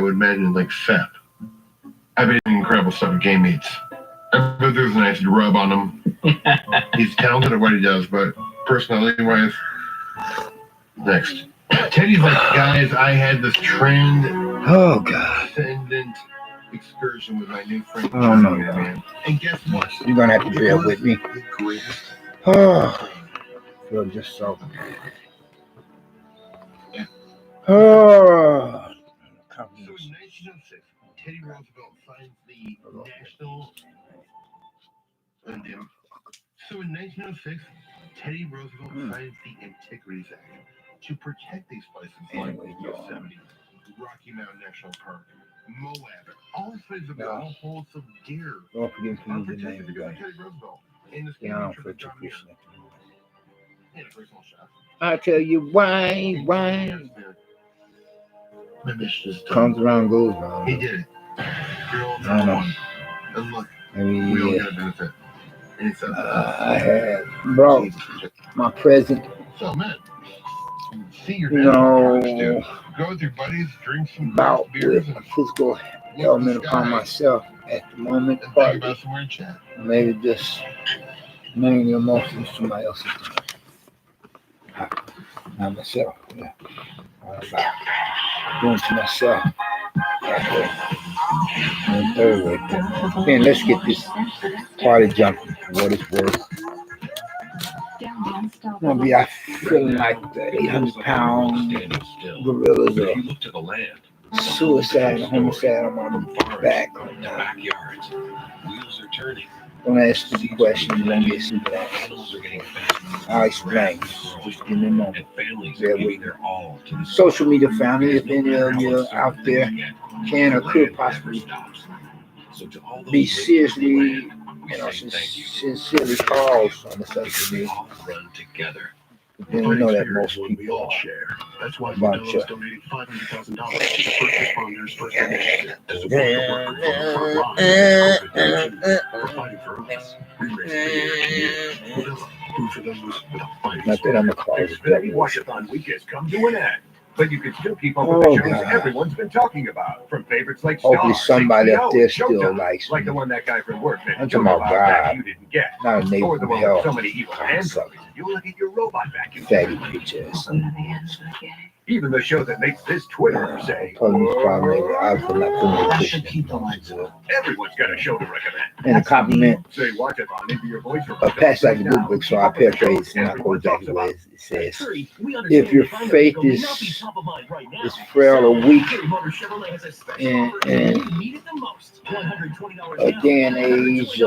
would imagine like Seth. I've been incredible stuff with game meats. I bet there's a nice rub on him. He's talented at what he does, but personality-wise, next. Teddy's like, guys, I had this trend. Oh, God. Ascendant excursion with my new friend. Oh, no, man. And guess what? You're going to have to bear with me. Oh, I feel just so. Oh. So in 1906, Teddy Roosevelt signs the National. So in 1906, Teddy Roosevelt signs the Antiquities Act to protect these places like Yosemite, Rocky Mountain National Park, Moab, all these places have all holds of deer. Don't forget to use your Protected name, because of guys. Teddy Roosevelt. And this Yeah, I don't feel too appreciative. And a personal shot. I tell you why. My mission is done. Comes around, goes around. He did it. Girl I don't know. And look, Maybe, we all got a benefit. And it's I had brought my present. So, man, see your No, go with your buddies, drink some about beers, with and a physical element upon myself at the moment. think But about somewhere in chat. maybe just mainly emotions to my else's. Not myself. Yeah. All about going to myself. And third way. Then let's get this party jumping for what it's worth. I'm gonna be out feeling like the 800-pound gorillas or suicide and homicide on my back. Don't ask the question, you won't get stupid answers. I'll explain. Just give me a moment. Bear with me. Social media family, if any of you out there can or could possibly be seriously, sincerely called on the social media. Then we know that most people are. That's why Bunch of donated $500,000 to first responders, first aid, to support the work of the front lines or fighting for us. We raise the community. Food for those with a fighting Not that I'm a closet. Xfinity Washathon week has come to an end. But you can still keep up with the shows everyone's been talking about. From favorites like Hopefully Stars, somebody HBO, up there still Showtime, likes like me. the one that guy from work I'm talking about that God, you didn't get. not a neighbor Or the from one with hell. so many evil androids. You look at your robot vacuum. Fatty bitches. Even the show that makes this Twitter say, Police probably I feel like everyone's got a show to recommend. and a compliment. Say Watchathon into your voice. A passage like a good book, so I paraphrase and I quote exactly what it says. If your faith is frail or weak in a day and age,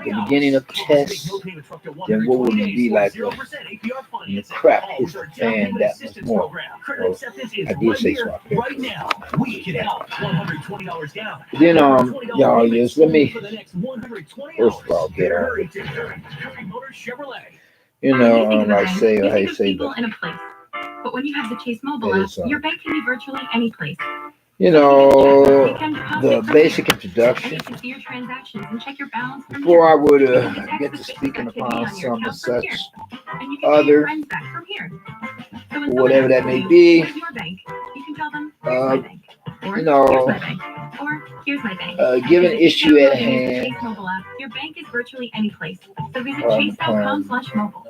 the beginning of tests, then what would it be like when the crap hits the fan that much more? Well, I did say so. Then y'all just let me first of all get on. Like say or how you say that. In a place. But when you have the Chase mobile app, your bank can be virtually any place. The basic introduction. Before I would get to speaking upon some of such other, whatever that may be, given issue at hand, your bank is virtually any place. So visit chase.com/mobile.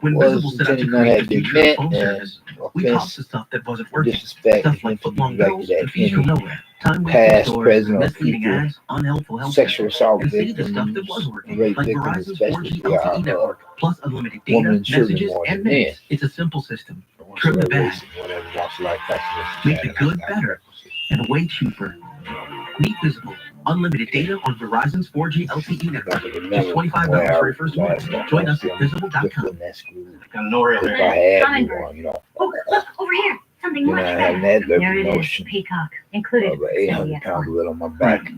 was intended not have been meant, and offense, disrespect, past, present, or future sexual assault victims, rape victims, especially women and children more than men. It's a simple system. Trim the bad. Make the good better and way cheaper. Meet Visible. Unlimited data on Verizon's 4G LTE network. Just $25 for your first month. Join us at visible.com. Got no real If I had one, Oh, look, over here. Something much I better. had that little There it is. promotion Peacock. Included. of an 800-pound gorilla on my back.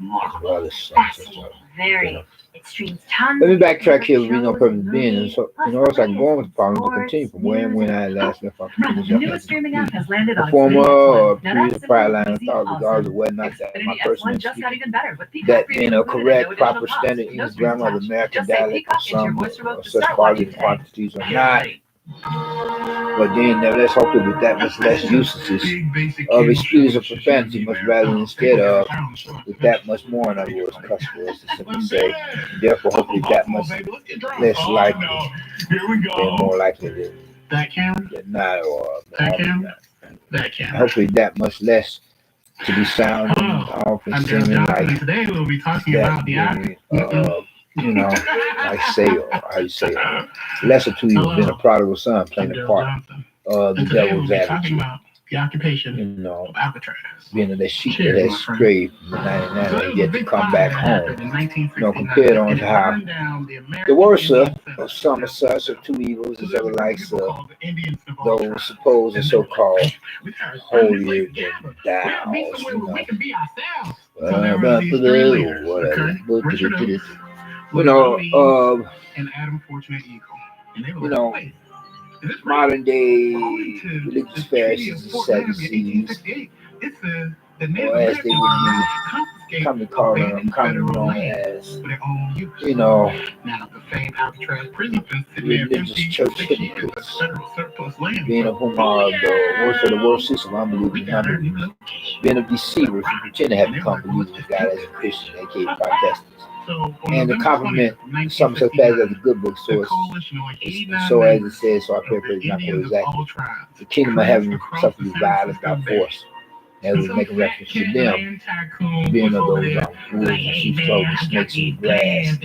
Fascinating. Very. It streams tons. Let me backtrack here with no purpose being. And so, in order so I can go on with the problem to continue from where and when I last left off. The newest streaming app has landed on Former or Now previous that's prior line of easy, thought, regardless of awesome. whether or not that my Xfinity personal S1 just got even better with Peacock that Premium in a included at correct, no proper additional standard cost. No English strings grammar of attached. American Just say dialect or Peacock into your some voice remote or to such start quality watching today. quantities are Get not ready. But then let's hope that with that much less usages of excuse of profanity, much rather instead of with that much more, in other words, cuss words to simply say. Therefore, hopefully that much less likely, and more likely than not, or hopefully that much less to be sounding off and seeming like today we'll be talking that being, like say, or how you say it, lesser to you than a prodigal son playing a part of the devil's attitude. The occupation of Alcatraz. Being that sheep that has strayed from the 99 and yet to come back home. Compared on to how the worst of some such of two evils is ever likes those supposed and so-called holier than thou. An Adam fortunate eagle. Modern day religious Pharisees and Sadducees, or as they would be commonly known as, religious church hypocrites, being of whom are the worst of the worcest of unbelievers and unbelievers, being of deceivers who pretend to have become believers of God as a Christian, a.k.a. Protestants. And the compliment some such as a good book source, so as it says, so I paraphrase not quite exactly. The kingdom of heaven suffers violence by force. And we make a reference to them being of those wolves and sheep's clothing, snakes in grass,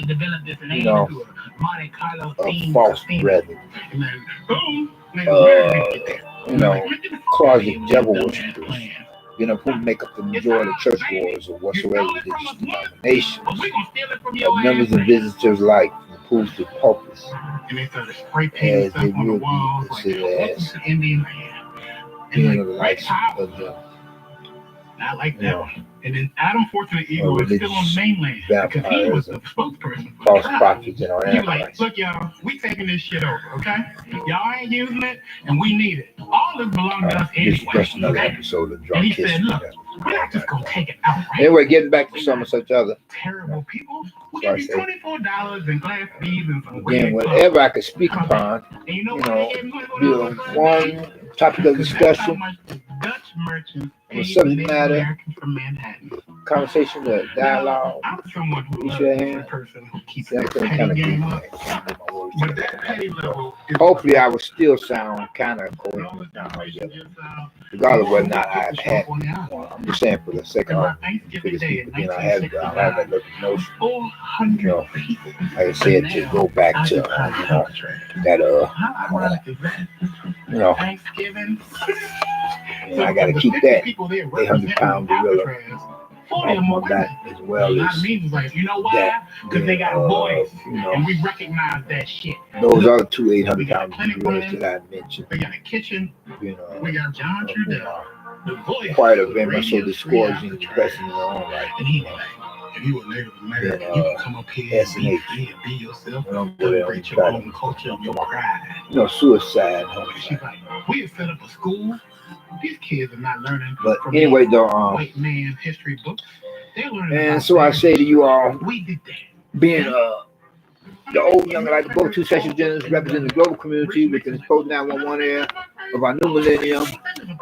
of false brethren, closet devil worshippers, of whom make up the majority of church wars or whatsoever religious denominations, of members and visitors alike, from pools to pulpits, as they will be considered as being of the likes of them. I like that one. And then Adam Fortunate Eagle is still on the mainland because he was the spokesperson for false prophets and all that. He was like, look, y'all, we taking this shit over, okay? Y'all ain't using it, and we need it. All this belongs to us anyway. Just another episode of Drunk And he said, look, we're not just gonna take it out, right? Anyway, getting back to some of such other terrible people. We'll give you $24 and glass beads and some again, whatever I could speak upon, one topic of discussion, the subject matter, conversation, the dialogue, each hand. Hopefully, I will still sound kind of coherent, regardless of whether or not I've had one. I'm just saying for the sake of again, I have that little notion, like I said, to go back to I got to keep that 800-pound gorilla off my back as well as that. Because they got a voice, and we recognize that shit. Those are the two 800-pound gorillas that I mentioned. We got a kitchen. We got John Trudell. The voice. Quite a very much so discouraging and depressing in their own right. And he like, if you were Native American, you can come up here and be yourself. Celebrate your own culture, your pride. Suicide. She's like, we have set up a school. These kids are not learning. But anyway, though, white man history books. They're learning. And so I say to you all, we did that. Being the old and young alike, both two sexual genders represent the global community within the post 911 era of our new millennium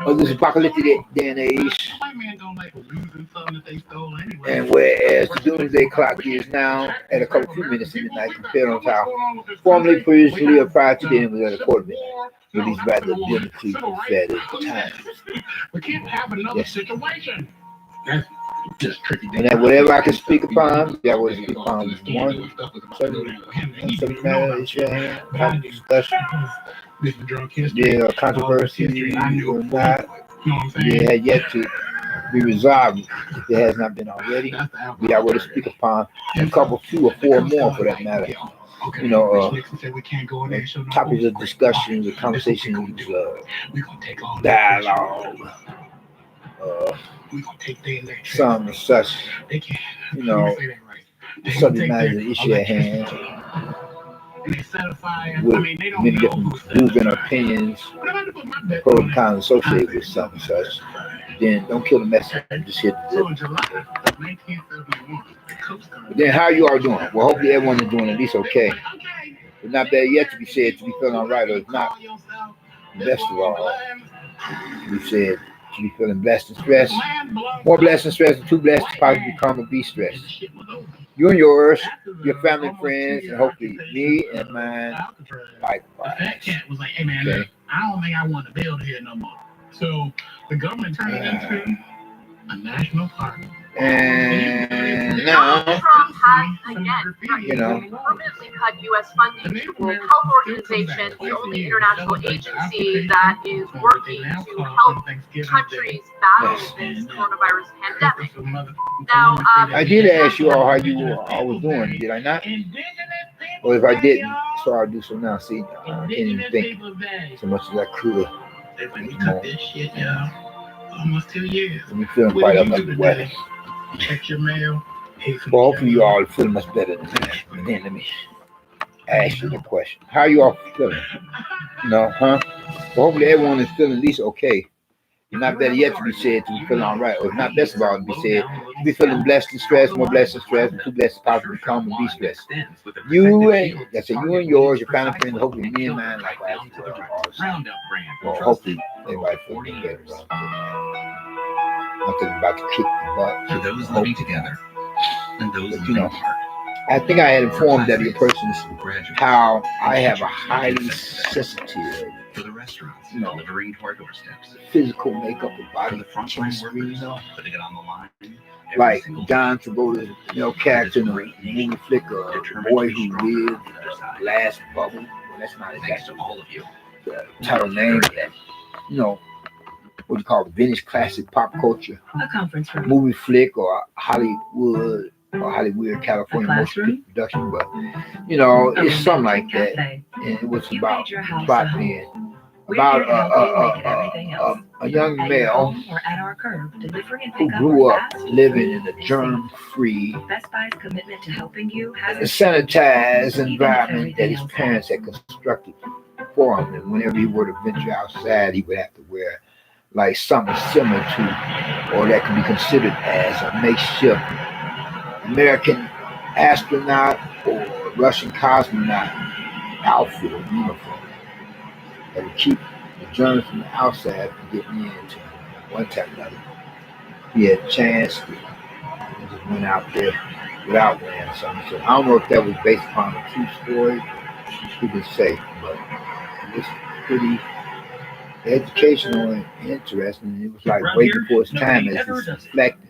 of this apocalyptic day and age. And whereas the doomsday clock is now at a couple few minutes in the night compared to how formerly, previously, or prior to then was at a quarter midnight. With these rather biblically prophetic times. We can't have another situation. That's just tricky. And that whatever I can speak upon, that was speak upon one subject matter, discussion, controversy, or not, it had yet to be resolved if it has not been already. We are going to speak upon a couple, 2 or 4 more for that matter. Topics of discussion, conversations, dialogue, some such, subject matter, the issue at hand, with many different views and opinions, pros and cons associated with something such. Then don't kill the messenger. Just hit the But then how you all doing? Well, hopefully everyone is doing at least okay. It's not bad yet to be said to be feeling all right, or it's not best of all. We said to be feeling blessed and stressed. More blessed and stressed, and too blessed to possibly become or be stressed. You and yours, your family and friends, and hopefully me and mine likewise. Okay. I don't think I want to build here no more. So the government turned it into a national park. And now, Trump has again permanently cut U.S. funding to World Health Organization, the only international agency that is working to help countries battle this coronavirus pandemic. Now, I did ask you all how you all was doing, did I not? Or if I didn't, so I'll do so now. See, I can't even think so much as I could have. Almost 2 years. I'm feeling quite up the weather. Check your mail. Well, hopefully you all are feeling much better than that. And then let me ask you the question. How you all feeling? No, huh? Well, hopefully everyone is feeling at least okay. It's not better yet to be said to be feeling all right. Or it's not best of all to be said to be feeling blessed and stressed, more blessed and stressed, and too blessed to possibly become and be stressed. You and yours, your family, friends, hopefully me and mine likewise. Well, hopefully everybody feeling better. Nothing about to kick the butt. For those living together and those living apart. I think I had informed that your person how I have a highly sensitive for the restaurants delivering to our doorsteps. Physical makeup of body. For the frontline workers putting it on the line. Like John Travolta's character in the movie flick, a boy who lived in a glass bubble. Well, that's not exactly all of you. The title name of that. What you call it, vintage classic pop culture A conference room. movie flick or Hollywood or Hollywood California motion production, but it's something like that. And it was about a young male who grew up living in a germ-free, sanitized environment that his parents had constructed for him. And whenever he were to venture outside, he would have to wear like something similar to, or that can be considered as a makeshift American astronaut or Russian cosmonaut outfit or uniform that would keep the germs from the outside from getting into one time or another. He had a chance to just went out there without wearing something. So I don't know if that was based upon a true story, who could say, but it was pretty educational and interesting. It was like way before its time as it's reflecting.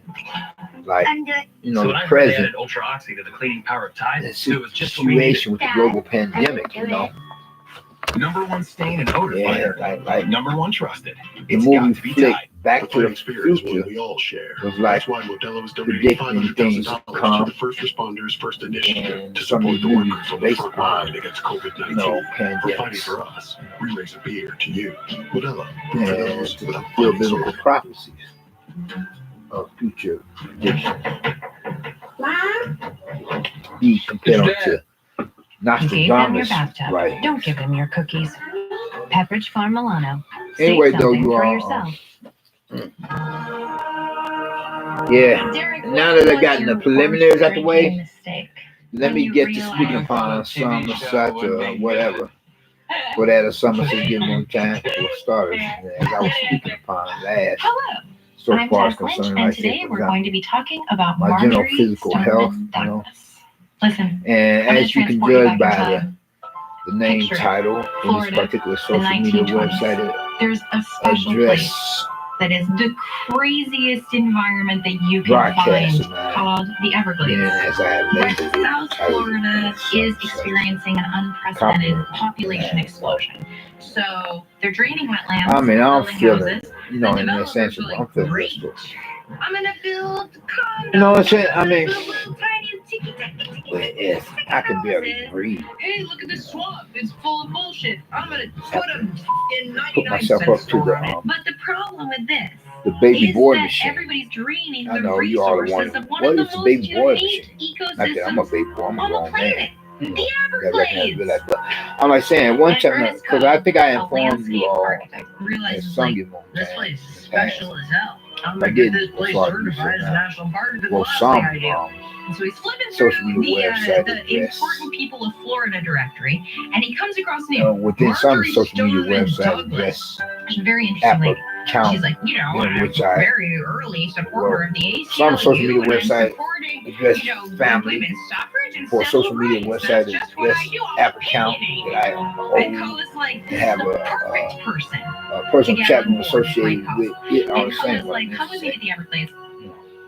Like, the present ultra oxy to the cleaning power of Tide. the situation with the global pandemic, Number one stain and odor fighter. like Number one trusted. the movie flick Back to the experience Future we all share. was like That's why Modelo is donating predicting things to $500,000 come, to the First Responders First Initiative and to some of support the the movies workers on the based front upon line against COVID-19. For fighting pandemics for us, we raise a beer to you. Modelo, for and those to without fulfill fighting biblical spirit. prophecies of future predictions. Be compared to Gave them your Nostradamus, bathtub. right? Don't give them your cookies. Pepperidge Farm Milano. Anyway, State though, something you for are. yourself. Yeah. Now that I've gotten the preliminaries out the way, Mistake. let me get to speaking upon some such or whatever. For that or some say give one time for starters. As I was speaking upon last, Hello. so I'm far as Tess Lynch, concerned, and like today for we're going to example, be talking about my general Marjorie physical health, Stoneman Douglas. Listen, and I'm as you can transport you judge back in by time. the name Picture it. title in this Florida, particular social the media 1920s. website There's a special place address that is the craziest environment that you can broadcast find, called the Everglades. and as I have Where labeled it, South titled Florida is experiencing an unprecedented Copper. population explosion. So they're draining wetlands. I mean, I'm building feeling, houses. in that developers sense, are like, I'm feeling great. this. I'm gonna build condos. You know what I'm saying? I mean, Build little tiny ticky-tacky but yes, I can barely breathe. Hey, look at this swamp. It's full of bullshit. I'm gonna put them in 99 Put myself cents up to store on it. the But the problem with this baby is boy that machine. everybody's draining I the know you all are resources wondering, of one what of the is the most baby boy unique machine? Not that I'm a ecosystems baby boy, I'm a on the grown planet. man. The That recognize Everglades. that. But I'm like saying, one And time, Ernest because I think I a informed you landscape all architect, and realizes some like, you more this place is special as hell. I'm I gonna get didn't. this place That's why I do certified as a so now. national park. It's the Well, last some thing I do. And so he's flipping social through media website the address. important people of Florida directory, and he comes across the name within some Marjorie social media Stoneman website Douglas. address She's a very interesting lady. account She's like, you know, in I'm which a I very early supporter of the ACLU, some social media and I'm website supporting, address you know, family women's suffrage and for civil social media rights. website That's just what address I do. I'm app account opinionated. that I And own. Co is like, to this have is the perfect person. A personal to get chapter on board associated with with it. I And was Co saying is what I like, meant come to with me say. to the Everglades.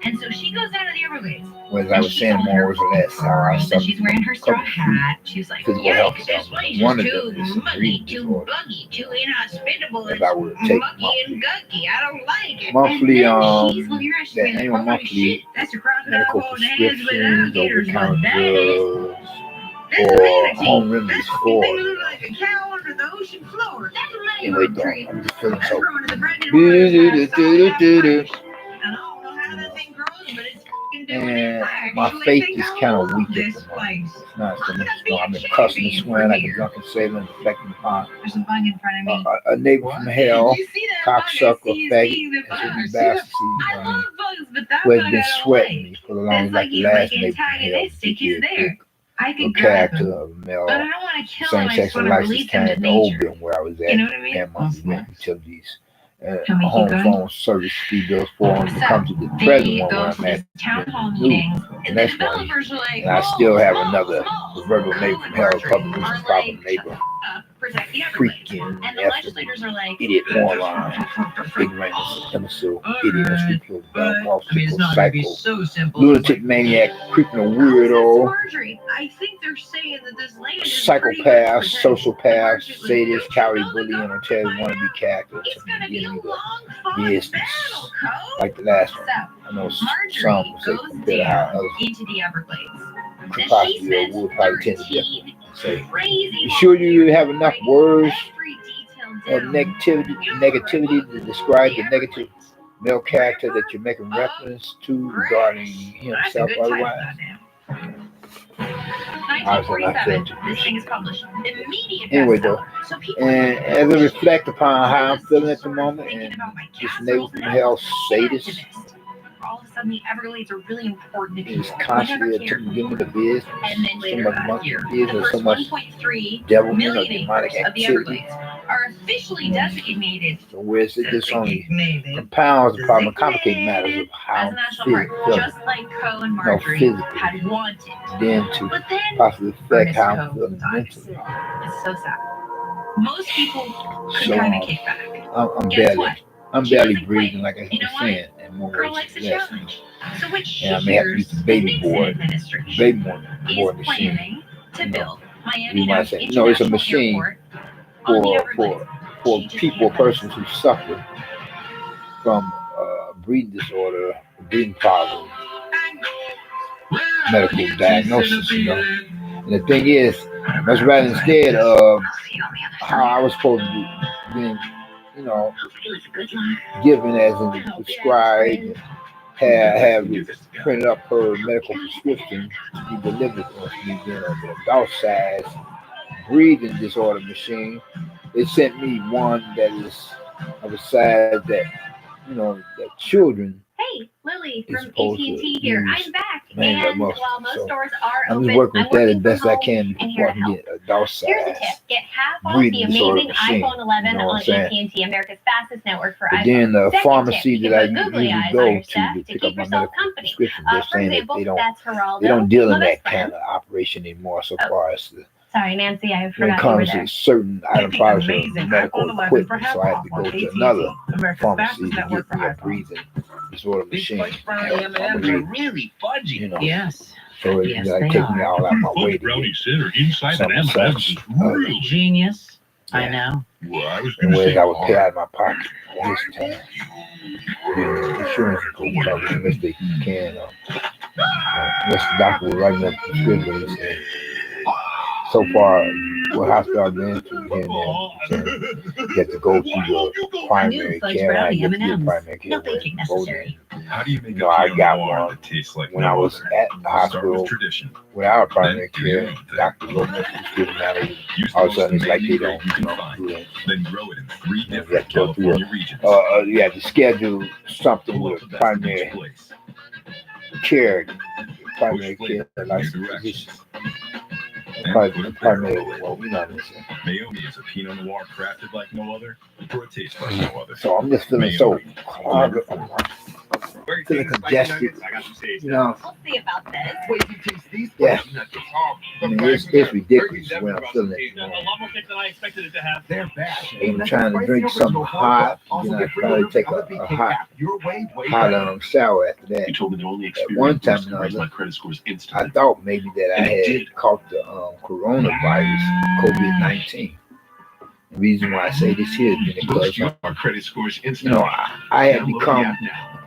And so she goes down to the Everglades. Whether I was saying more or less, how I And suffered she's wearing her straw from hat. She's like, physical health yikes, this place One is of too them is muggy, reading too disorder. buggy, too inhospitable. If It's I were to take mucky and guggy. I don't like it. monthly, and then she's looking around, she's that being like, annual holy monthly shit, that's a crocodile medical holding hands with prescriptions, alligators, but over-the-counter that is drugs, that's or manatee. home remedies That for. thing looks like a cow under the ocean floor. That's a Anyway, mangrove tree. I'm just feeling That's so. growing in the branded waters. And I don't know how that thing grows, but it's fucking doing it. And I my actually faith think is I kind of love weak at this the moment. place. It's not so much. I'm I've been gonna cussing be and a swearing like a champion drunken sailor and deflecting upon There's a bug in front of me. a neighbor from hell, Did you see that bug? cocksucker, I see faggot, the and bug. some I see bastard I love bugs, but that who bug has I been don't sweating like. me for the long, That's like like the he's last like neighbor from hell. antagonistic. He's there. I A could grab character him, of but I male don't want to kill him. same I sex just want and to license release him kind to of old nature. building where I was at. You know what I mean? And monthly rent utilities. Tell me, keep Home going. phone service fee bills for them to So, come to the They present one go where to I'm these at. town hall New. meetings, The and the next one. developers are like, And I still have small, another small. proverbial neighbor from hell, public nuisance problem neighbor. Protect the Everglades. Freaking And the effing legislators are like, idiot moron, ignorant, imbecile, idiot, unscrupulous, dumb, it's obstacle, not gonna be psycho, so simple. lunatic, maniac, creeping a weirdo, Marjorie, I think they're saying that this land is pretty much psychopath, protected. sociopath, Don't sadist, you cowardly know the bully, and government Terry might wannabe have- character It's to gonna be a begin with long fought business. battle, Co. Like the last one. So, I know some Marjorie would say goes compared to how down others into the Everglades. could And she possibly spends would probably tend to 13 differ and say, crazy you sure you have enough writing words every detail of down. negativity to describe the negative male character that you're making reference to regarding That's a himself good title, otherwise? goddamn. I was not 1947, feeling this thing is published. Immediate Anyway, bestseller. though, So people and are as I like, reflect upon how I'm this feeling is at the sort of moment, thinking and about my this castles neighbor and from I'm hell an sadist activist. All of a sudden, the Everglades are really important to is people. We constantly never cared. attempting to give me the business, And then so later much that monkey year, the business, so first much 1.3 devilment or million demonic acres of the activity. Everglades are officially designated So whereas it just only designated compounds the problem, complicated matters of how as a I'm national park, feeling, just like Co and no, Marjorie physically, had wanted. then to But then possibly affect Ernest how I'm Co feeling dies. mentally. It's so sad. Most people could So kind of kick back. I'm Guess barely, what? I'm She barely doesn't breathing, quit. like I You know was why? saying, and more Girl words likes a less. challenge. So what she And I may have to hears, use the baby the Nixon board, administration baby board is machine. planning to You know, build you Miami might say, no, it's a International machine Airport on the for Everglades. for She just people, can't persons who suffer from breathing disorder, breathing problems, medical diagnosis, you know. And the thing is, much rather instead of how I was supposed to be being, you know, given as in prescribed, and have printed up her medical prescription to be delivered to me, then on the adult size breathing disorder machine. It sent me one that is of a size that, you know, that children Hey, Lily is from supposed to AT&T here. use I'm back. mainly And most. while most So stores are I'm open, just working with that as from best I home can and before here I to can help. get adult size. Here's a tip. Get half off breathing the disorder amazing machine, iPhone 11 you know what on I'm saying? AT&T, America's fastest network for But iPhone. then the Second pharmacy tip, you that I can put googly usually eyes on go your to stuff to pick up keep my yourself medical company. prescription, they're For saying that example, that's Geraldo. they don't deal in my that best friend. kind of operation anymore so Oh. far as the, Sorry, Nancy, I when it forgot you were comes there. to certain item products or Amazing. medical iPhone 11 for equipment. half So I have off to on go to AT&T, another America's pharmacy fastest to network get for me a iPhone. breathing disorder machine. M&Ms are really fudgy. You know, Yes. so it's Yes, like they taking me are. all out my way Those to brownie get center inside some an M&Ms such is really. Genius. I Yeah. know. Well, I was and going to whereas say I would pay hard. out of my pocket this time. The insurance will cover it unless they can. Unless the doctor will write me a prescription and say, so far, what hospital I've been to here and there, you have to go through your primary care. I get to your primary care. No baking necessary. How do you make No, I got one that tastes like when I was at the hospital tradition? without primary care. Doctor wrote me a prescription out of it. All of a sudden, it's like they don't, do it. Then grow it in 3 You different have to go through California regions. you have to schedule something with primary care, like physician. Primary, well, we know this. Naomi is a Pinot Noir crafted like no other for a taste like no other. So I'm just feeling so feeling congested. You know, We'll see about this. yeah. I mean, it's ridiculous when I'm feeling it. You know. They're bad. I'm trying to drink something hot, and then I probably take a hot shower after You that. told me the only At one experience time was or to raise another, my credit scores I instantly. thought maybe that I had caught the coronavirus, COVID-19. The reason why I say this here is because Your credit scores you instantly. know I had become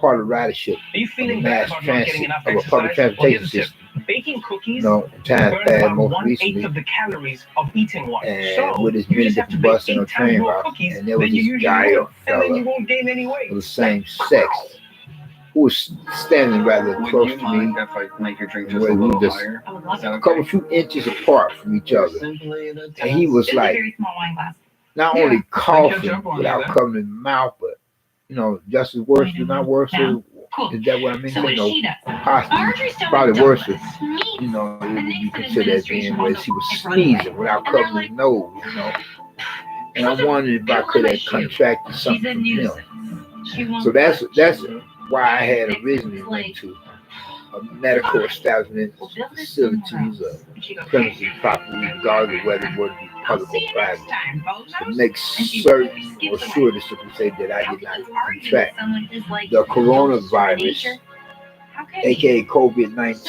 part of ridership Are you of a feeling mass bad about not getting transit enough of a public exercise? transportation system. Baking You cookies know, time burn past about most 1/8 recently, of the calories of eating one. and So with as you many just have to different bake buses and 8 a times train more route, cookies and there was than you this usually guy would, or and then you fella won't gain any weight. of the same sex who was standing rather Would close you to me, mind if I make your drink and just a we were little just higher? I would love Is that to. a couple okay? few inches apart from each other, Simply an and he was This is a like very small wine glass. not Yeah, only I catch coughing up on you without then. covering his mouth, but you know, just as worse, Wait a not minute. worse. Now? Cool. Is that what I mean? So what You know, she does? possibly, Marjorie's still probably with worse. Douglas. You know, it The would be Nixon considered as administration being where wants he was to run away. sneezing without And they're covering like, his nose. You know, and I wondered if I could have contracted She's something a from him. nuisance. She won't So that's budge. why I had Nixon's originally like, went to a medical establishment, we'll build this somewhere facilities, else. And she goes, premises properly, regardless of whether it would be I'll public see or you private. next time, To bozos. make And she certain or skips sure away. to simply say that I How did can not you argue with contract someone who's like the coronavirus, nature? How can you? a.k.a. COVID-19, So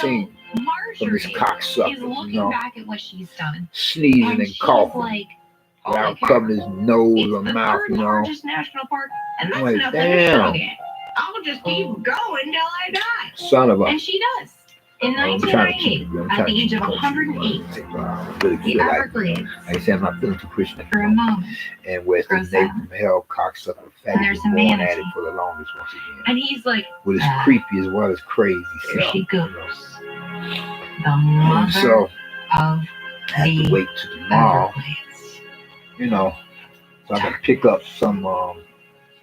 from this Marjorie cocksucker, is you looking know, back at what she's done. sneezing And and she's coughing like, all I without care covering his nose It's or the mouth, third you know. largest national park, and that's I'm like, nothing to damn. shrug at. I'll just keep going till I die. Son of a. And she does. In I'm trying to keep 1998, it. I'm at trying the to age keep of it. 108, I really the feel like, Everglades, I say I'm not feeling too Christian for a moment, and West grows Nate up. from hell, cocksucker, And fatty, there's was a born manatee. at it for the longest once again. and he's like, With his ah, creepy as well as crazy there self. she You goes, know. the And mother so of I have to the wait till tomorrow, Everglades. you know, so I can pick up some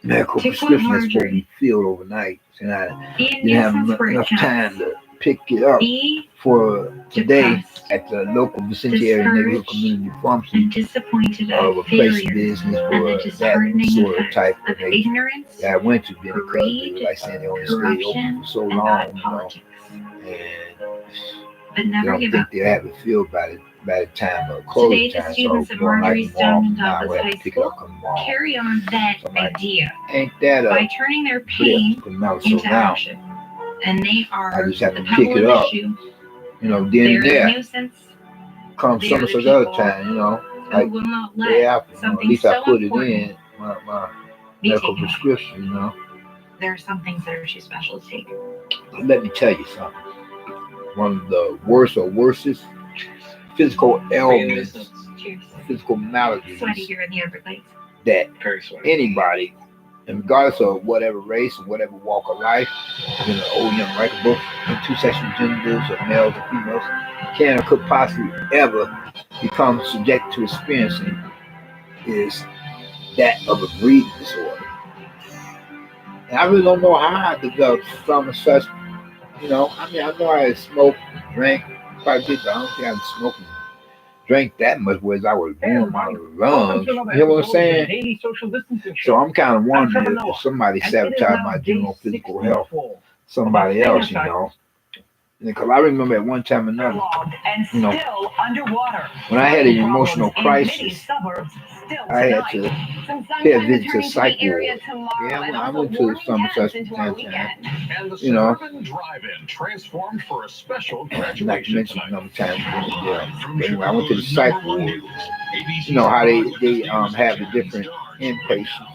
medical To quote prescription that's supposed to Marjorie, be filled overnight. And I be a didn't have nuisance where it enough time counts. to pick it up Be for today depressed at the local vicinary neighborhood discouraged, community pharmacy and disappointed of a at place of failure business and the for that disheartening sort of effects type of of nature ignorance, that I went to because they greed, were like saying they only stayed open corruption, for so and long, bad you know, politics. and But they never don't give think up. they'll have it filled by the time of closing Today, the time. So students at more than likely Marjorie Stone tomorrow, and now Douglas we'll have High to pick it up School come tomorrow. carry on that So I'm like, idea ain't that by a turning their blip? pain Because now, so into now action. And they are I just have the to pick pebble it of up, issue. you know, then They're and the there. nuisance Come They some are of the such other people time, you know, who like will not day let after, you know, at something least I so put it important in my be medical taken away. prescription, you know. There are some things that are too special to take. Let me tell you something. One of the worst or worstest physical ailments, Cheers. physical maladies Sweaty here in the Everglades. that Very sweaty. anybody, and regardless of whatever race or whatever walk of life, you know, old, young, right, both intersexual genders or males or females, can or could possibly ever become subject to experiencing is that of a breathing disorder. And I really don't know how I developed some such, you know, I mean, I know I had smoked, drank quite a bit, but I don't think I was smoking, drank that much, whereas I was born my lungs. You know what I'm saying? So I'm kind of wondering if somebody sabotaged my general physical health, somebody else, you know. Because I remember at one time or another, you know, when I had an emotional crisis, I had to pay a visit to a psych ward. Yeah, I went to some such time, you know. Drive-in transformed for a special Not to graduation mention tonight. another time, but anyway, I went to the psych ward. You know how they have the different inpatients,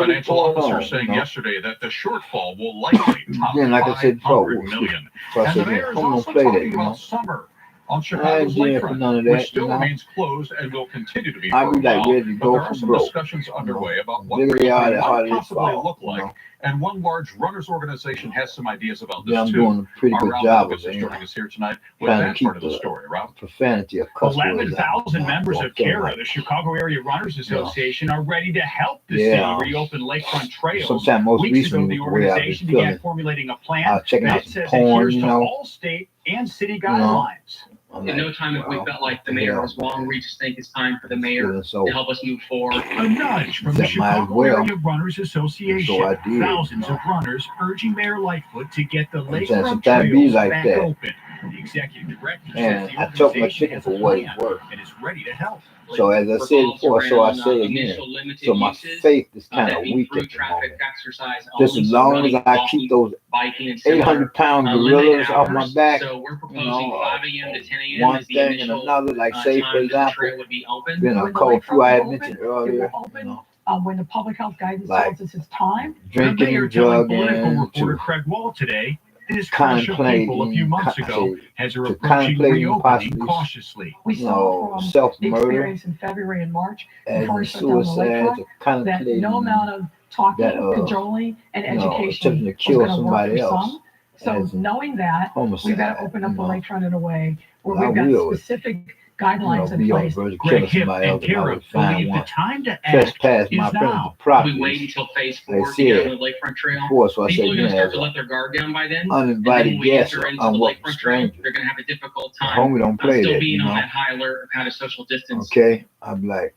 financial going officer on, saying you know? yesterday that the shortfall will likely top Then, like I said before, 500 million. So I And the said, mayor is I'm gonna also play that, talking you know. about summer on I Chicago's ain't for lakefront, none of which that, still you know. remains closed and will continue to be I for be a like while. ready to But go there are for some broke. discussions underway about what Literally recovery how might they possibly fall, look you like. know. And one large runners organization has some ideas about Yeah, this I'm too. doing a pretty Our good Ralph job Lucas of is it. joining us here tonight with Trying to that keep part of the the story, Ralph. profanity of cuss words out. 11,000 members of Don't CARA, like the Chicago Area Runners Association, are ready to help the Yeah. city reopen lakefront trails. Sometime most Weeks ago, recently the with the way I've been organization began feeling. formulating a I plan was checking that out it some says porn, adheres you to know. all state and city You know. guidelines. I'm In like, no time, if we well, felt like the what mayor hell, was wrong, man? we just think it's time for the mayor Feeling so to help us move forward. A nudge from the that might as Chicago well. Area Runners Association. So I did, Thousands you of runners urging Mayor Lightfoot to get the Sometimes lakefront be trails like back that. open. The executive director And says the I took my organization chicken has for a what plan it's worth. and is ready to help. So as I said before, so I say again. Initial limited So my uses, faith is kind that of be weak through at the traffic moment. exercise Just only, as so long running, as I walking, keep those biking, and similar 800-pound limited gorillas off my hours. back, So we're you proposing know, 5 a.m. to 10 a.m. one as the thing and initial another, like say for time that the example, trail would be open. been a When the cold lakefront flu I had will mentioned open, it will earlier, open you know, when the public health guidance like tells us it's time. The drinking mayor and telling political drugging reporter to Craig Wall today that his crush of people a few months ago has her to approaching contemplating reopening possibly, cautiously. We you saw know, from the self-murder experience in February and March as before in we shut down the suicide, lakefront to that contemplating no amount of talking, that cajoling, and you know, education attempting to was kill going to work for somebody else some. So as in knowing that, we homicide, got to open up you the know. lakefront in a way where I we've got will, specific you know, guidelines in be on the place. verge of Greg killing Hipp somebody and else and I CARA would find believe the one. time to act Trespass is my friend now. the property. We wait until phase Like 4 to get said on the lakefront trail. before, so I People said, are you going to know, start as to an let their guard down by then. And then uninvited when we guest, enter into I'm the welcome lakefront trail, stranger. they're going to have a difficult The time homie don't play still that, being you on know. that high alert of how to social distance. Okay, I'm like,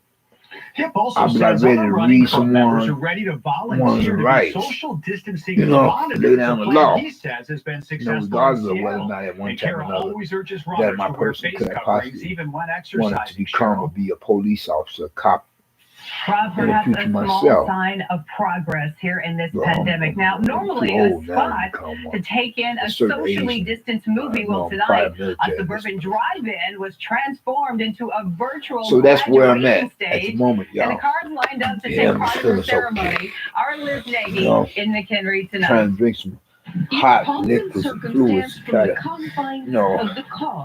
Hipp also I'll be like says ready other to running read club members are someone ready to one's volunteer to be rights, social distancing you know, lay monitors. down A the plan law, he says has been you know, successful in regardless of whether or Seattle. not at one And time or CARA another always urges that runners my to wear person face could have coverings possibly even when wanted to exercising. become or be a police officer, cop Proud in the perhaps future a small myself. sign of progress here in this Well, pandemic. Now, I'm normally too a old now to spot become to one. take in A a certain socially age, distanced movie. Well, I'm tonight, prior a military at this suburban point. drive-in was transformed into a virtual So that's where I'm graduation at the stage, moment, and the y'all. cars lined up to Yeah, take I'm part in feeling the so ceremony are Liz you Nagy know, in McHenry trying tonight. to drink some hot liquids and fluids to try to, you know,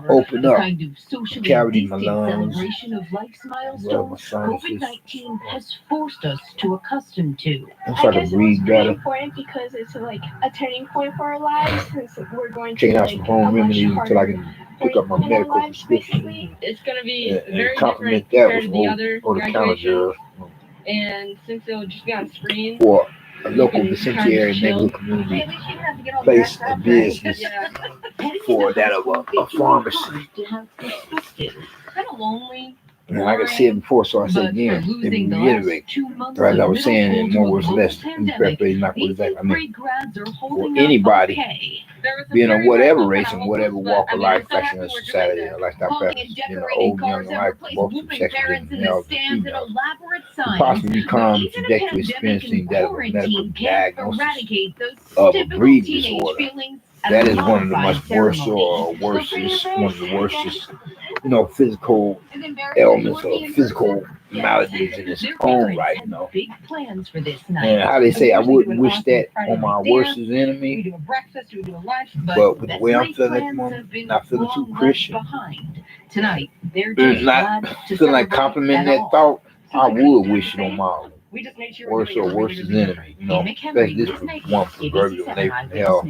open up the cavity in my lungs, rub my sinuses, has forced us to accustom to. and so I can breathe better. Important because it's like a turning point for our lives since we're going Checking to out some home remedies until I can pick up my in our medical lives, prescription basically. It's going to be and very complement different that with compared to some the other over-the-counter graduations. drugs And since it'll just be on screen, for a you local can vicinitary kind of neighborhood chill. community At least you don't have to get all place dressed of up, business right? for that of a pharmacy. To have perspective. Kind of lonely. And like I said before, so I say again, let me reiterate, or as I was saying in more words less, in paraphrasing, not what exactly I mean, for anybody, being of whatever race and whatever walk of life, fashion, and society, and lifestyle preference, being old, young, alike, both two sexes, and males and females, who possibly become subject to experiencing that of a medical diagnosis of a breathing disorder. That is one of the much worst or worstest, one of the worstest, you know, physical ailments or physical maladies in its own right, you know. And how they say, I wouldn't wish that on my worstest enemy, but with the way I'm feeling at the moment, not feeling too Christian, not feeling like complimenting that thought, I would wish it on my worst or worstest enemy, you know, especially this one proverbial neighbor from hell.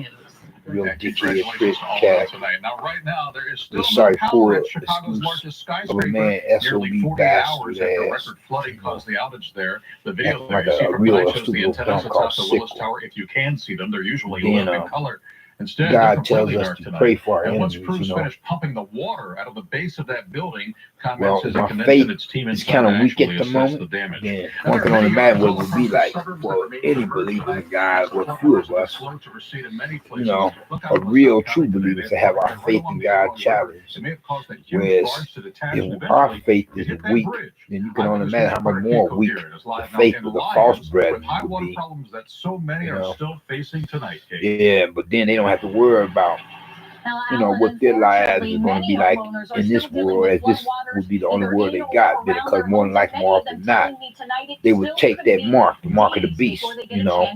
Real dickhead, prick, cat. Now, right now, there is still Sorry, no poor power at Chicago's largest excuse of a skyscraper. man, Nearly SOB 48 hours bastard after ass. record flooding caused the outage there. The video Like there you see a from real tonight shows the stupid antennas film called atop the Willis Sickle. Tower. If you can see them, they're usually Then, lit in color. Instead, God they're tells completely us dark to tonight. pray for our And once enemies, crews you know. finished pumping the water out of the base of that building, Well, ComEd says it my can then faith send its team is inside kind to of weak actually at the assess moment. the damage. Then one can only imagine what it would be like for any believer in God, or few of us, you know, a real true believers to have our faith in God challenged. Whereas if our faith is weak, then you can only imagine how much more weak the faith of the false brethren would be. You know? Yeah, but then they don't have to worry about, you know, what their lives is going to be like in this world, as this would be the only world they got, because more than likely, more often than not, they would take that mark, the mark of the beast, you know,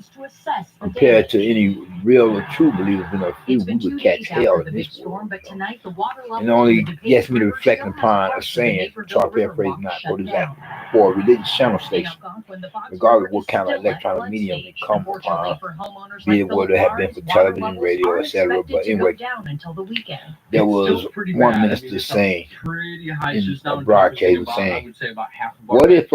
compared to any real or true believers in a few, It's been we 2 would catch days hell after the in big this storm, world. but tonight the water level And only in the gets DePage me to River reflecting still has upon a parts of the saying, Naperville so I paraphrase Riverwalk not, shut what is that? down. For a religious channel In station, Algonquin, the Fox regardless River of what is kind of still at electronic flood medium you stage. come Unfortunately upon, for homeowners be like it Philip whether it have been Barnes, for water television, levels radio, aren't etc. expected But to anyway, go down until the weekend. there It's was still pretty one bad. minister it's saying pretty high. It's in just now a broadcast was about, I saying, would say about half of our what if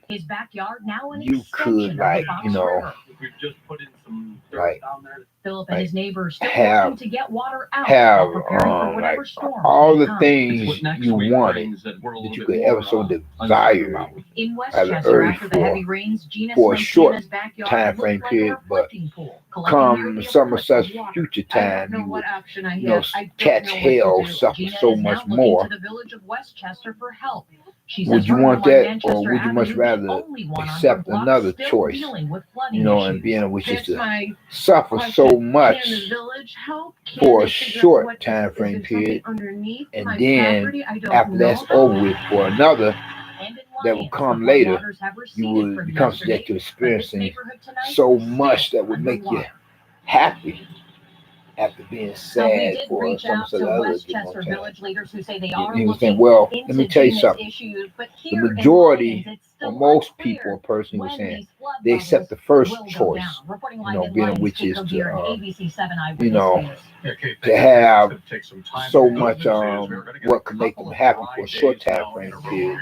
His backyard now an you could, extension like, of the Fox you know, River. We've just put in some dirt like down there. Philip and like his neighbors still have working to get water out have while preparing for like whatever storms all may the come. things What next you week wanted brings that we're a that little you bit could more, ever so uncertain desire, about. In have the Westchester, urge after the heavy for rains, Gina a short Santana's backyard time looked frame like period, her but reflecting pool, collecting come nearly a some of foot such of water. future I don't time, know you what would, option I you know, have. I don't catch know what hell, to do. suffer Gina so is now much looking more. to the village of Westchester for help. She Would says you her want home on that, or Manchester would you much Avenue, the rather only one on her accept block, another still choice, dealing with flooding you know, and issues. being which is That's to my suffer so question. much Can the village help? Can for a they figure out short what time is frame there something period, underneath and my then property I don't after know that's about? over with for another And in that will Lyons, come the later, floodwaters have you receded would from become yesterday, subject to but this experiencing neighborhood tonight so is much still that would make you underwater. happy after being We sad did for reach some out of to the other Westchester village leaders who say they are He was saying, looking well, let into me tell you Gina's something. issues, but The here in majority, Lyons, it's or still most unclear people, a person was when saying, these flood they accept levels the first will go choice, down. Reporting you live know, in being Lyons, which Kate is Codier and to, ABC 7 you know, Eyewitness to have so much what could make them happy for a short time frame period,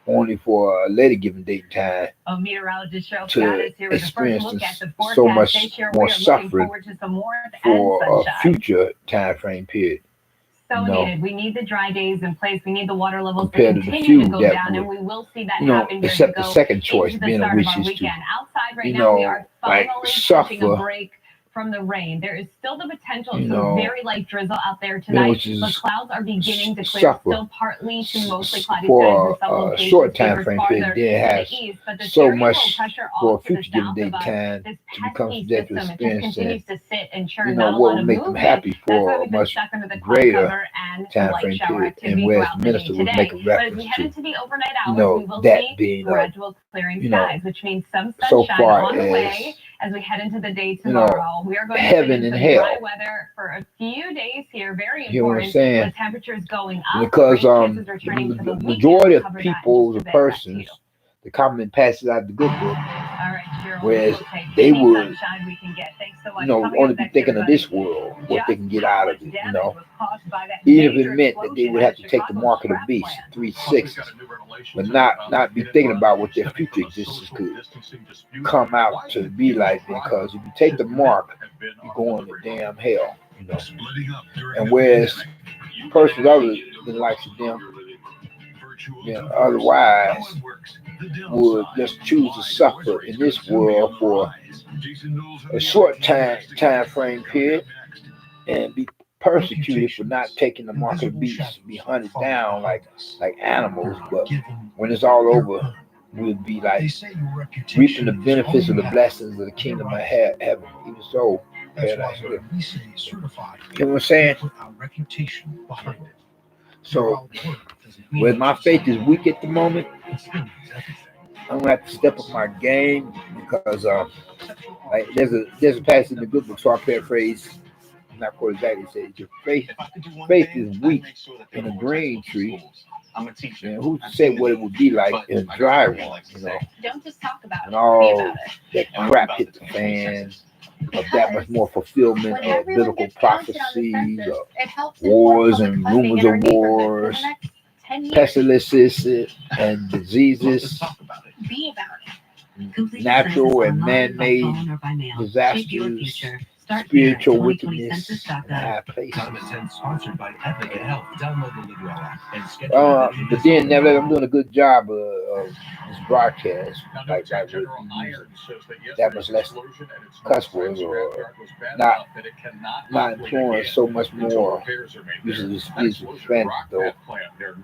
only for a later given date and time A meteorologist show to status here with a first experience look at the so forecast. much They share more we are looking suffering forward to some warmth and for a sunshine. future time frame period. So you know, needed. We need the dry days in place. We need the water levels to compared to the continue few to go that down, and would, we will see that you know, happen here except to the go second choice into the being start which of our is to, weekend. Outside right you now, we know, are like finally catching a suffer, break from the rain. There is still the potential you for know, very light drizzle out there being tonight, which is but clouds are beginning to clear. suffer Still partly to mostly cloudy skies for in some a locations short time favored frame farther period, then to has the east, but this so area low much pressure for a off to the future given south date of us. time This to become pesky subject to system, it just experiencing, continues to sit and churn, you not know, a what lot would of make them movement. happy That's why for a we've been much stuck under the cloud greater cover and some time light frame shower period. activity And whereas throughout the day minister was today. making But as we reference head to, into the overnight you hours, know, we will that see being gradual clearing you know, skies, which means some so sunshine far on the as, way as we head into the day you know, tomorrow. We are going to heaven see and some hell. dry weather for a few days here. Very You know what I'm important. saying? The temperatures going up. Because Rain chances returning for the the weekend. majority We'll of cover that in people, just the a bit. Back to you. persons, the comment passes out the good book, All right, Cheryl, whereas we'll take they any would, sunshine we can get. Thanks so you much. know, Coming only up be next, thinking of everybody. this world, what Just they can get how out much of it, you damage know. was caused by that Even if major it meant that they explosion would at have a to take the Chicago mark of the scrap beast, plant? 360, but not be thinking about what their future existence could come out to be like. Because if you take the mark, you're going to damn hell, you know. And whereas persons other than likes of them, you know, otherwise would just choose to suffer in this world for a short time frame period and be persecuted for not taking the mark of the beast, be hunted down like animals. But when it's all over, we'll be like reaping the benefits of the blessings of the kingdom of heaven. Even so, paradise. You know what I'm saying? So, when my faith is weak at the moment, I'm gonna have to step up my game because like there's a passage in the good book, so I paraphrase, not quite exactly. It says your faith is weak in a green tree. And who said what it would be like in a dry one, you know? Don't just talk about And it. all that crap hit the fan, of that much more fulfillment When of everyone biblical gets counted on the prophecies, census, of it helps inform wars public and funding rumors in our of neighborhood for wars, the next 10 years. pestilences and diseases, Be about it. natural and man-made disasters, spiritual wickedness in high places. But then, nevertheless, I'm doing a good job of this broadcast. Like with that much less cuss words, or not employing so much more use of the speech of Spanish, though.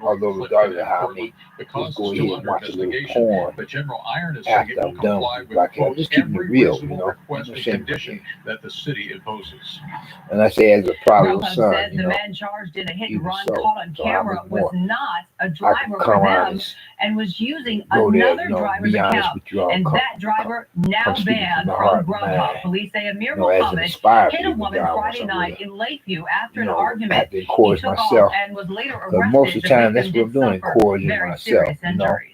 Although, regardless of how I may just go ahead and watch a little porn after I'm done with the broadcast, I'm just keeping it real, you know. I'm saying, city imposes. And I say as a prodigal Grubhub son, says you the know, man charged in a hit even and run so. caught on So how camera much was more not a I driver can for come out them and was using go there, another you know, driver's be honest account. with you all. And that driver now come speaking banned from my from heart and Grubhub. mind. Police say Amir You know, as an Mohammed inspired hit a believer, woman God wants Friday to night in Lakeview after you an know, argument. have to He encourage took myself. off and was later Because arrested. most of the time, that's what I'm victim doing, did suffer encouraging very myself, serious you know. injuries.